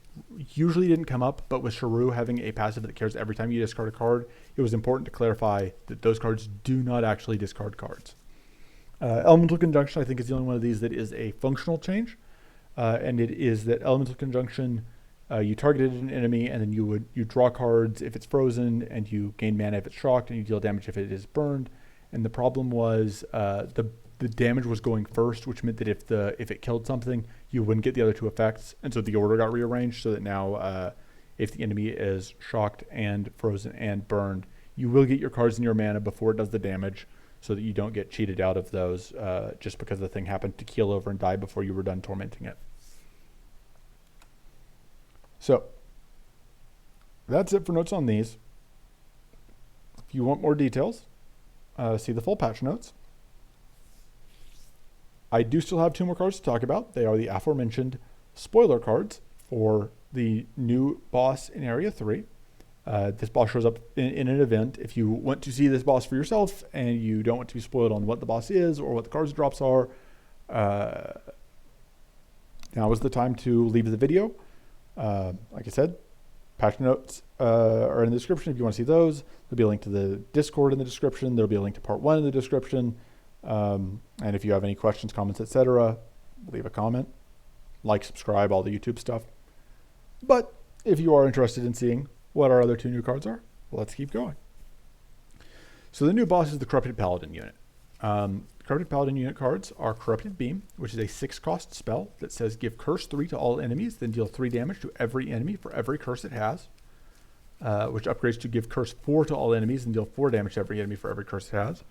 usually didn't come up, but with Shrew having a passive that cares every time you discard a card, it was important to clarify that those cards do not actually discard cards. Elemental Conjunction, I think, is the only one of these that is a functional change, and it is that Elemental Conjunction, you targeted an enemy, and then you draw cards if it's frozen, and you gain mana if it's shocked, and you deal damage if it is burned. And the problem was the damage was going first, which meant that if it killed something, you wouldn't get the other two effects. And so the order got rearranged so that now if the enemy is shocked and frozen and burned, you will get your cards in your mana before it does the damage, so that you don't get cheated out of those just because the thing happened to keel over and die before you were done tormenting it. So that's it for notes on these. If you want more details, see the full patch notes. I do still have two more cards to talk about. They are the aforementioned spoiler cards for the new boss in Area 3. This boss shows up in an event. If you want to see this boss for yourself and you don't want to be spoiled on what the boss is or what the cards drops are, now is the time to leave the video. Like I said, patch notes are in the description if you want to see those. There'll be a link to the Discord in the description. There'll be a link to part 1 in the description. And if you have any questions, comments, etc., leave a comment, like, subscribe, all the YouTube stuff. But if you are interested in seeing what our other two new cards are, let's keep going. So the new boss is the Corrupted Paladin unit. Corrupted Paladin unit cards are Corrupted Beam, which is a 6-cost spell that says give curse 3 to all enemies, then deal 3 damage to every enemy for every curse it has, which upgrades to give curse 4 to all enemies and deal 4 damage to every enemy for every curse it has.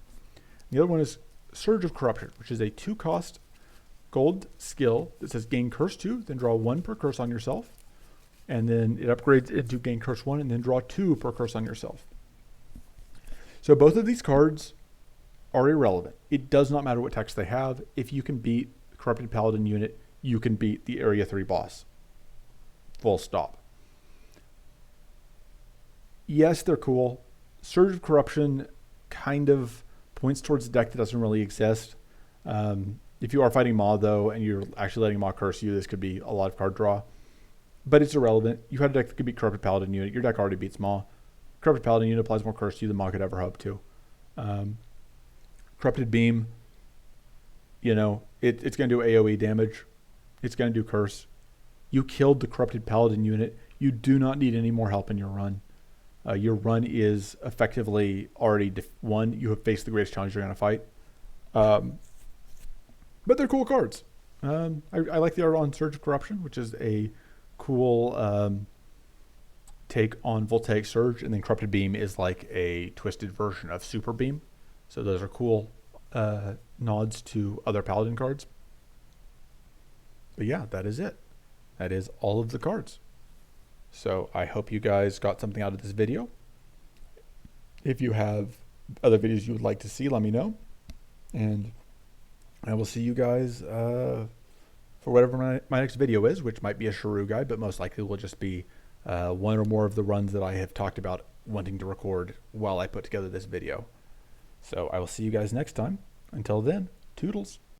The other one is Surge of Corruption, which is a 2-cost gold skill that says gain curse 2, then draw 1 per curse on yourself. And then it upgrades into gain curse 1 and then draw 2 per curse on yourself. So both of these cards are irrelevant. It does not matter what text they have. If you can beat the Corrupted Paladin unit, you can beat the Area 3 boss. Full stop. Yes, they're cool. Surge of Corruption kind of points towards a deck that doesn't really exist. If you are fighting Maw, though, and you're actually letting Maw curse you, this could be a lot of card draw. But it's irrelevant. You had a deck that could beat Corrupted Paladin unit. Your deck already beats Maw. Corrupted Paladin unit applies more curse to you than Maw could ever hope to. Corrupted Beam, you know, it's going to do AoE damage. It's going to do curse. You killed the Corrupted Paladin unit. You do not need any more help in your run. Your run is effectively already won. You have faced the greatest challenge you're going to fight. But they're cool cards. I like the art on Surge of Corruption, which is a cool take on Voltaic Surge, and then Corrupted Beam is like a twisted version of Super Beam. So those are cool nods to other Paladin cards. But yeah, that is it. That is all of the cards. So I hope you guys got something out of this video. If you have other videos you would like to see, let me know. And I will see you guys for whatever my next video is, which might be a Shrew guide, but most likely will just be one or more of the runs that I have talked about wanting to record while I put together this video. So I will see you guys next time. Until then, toodles.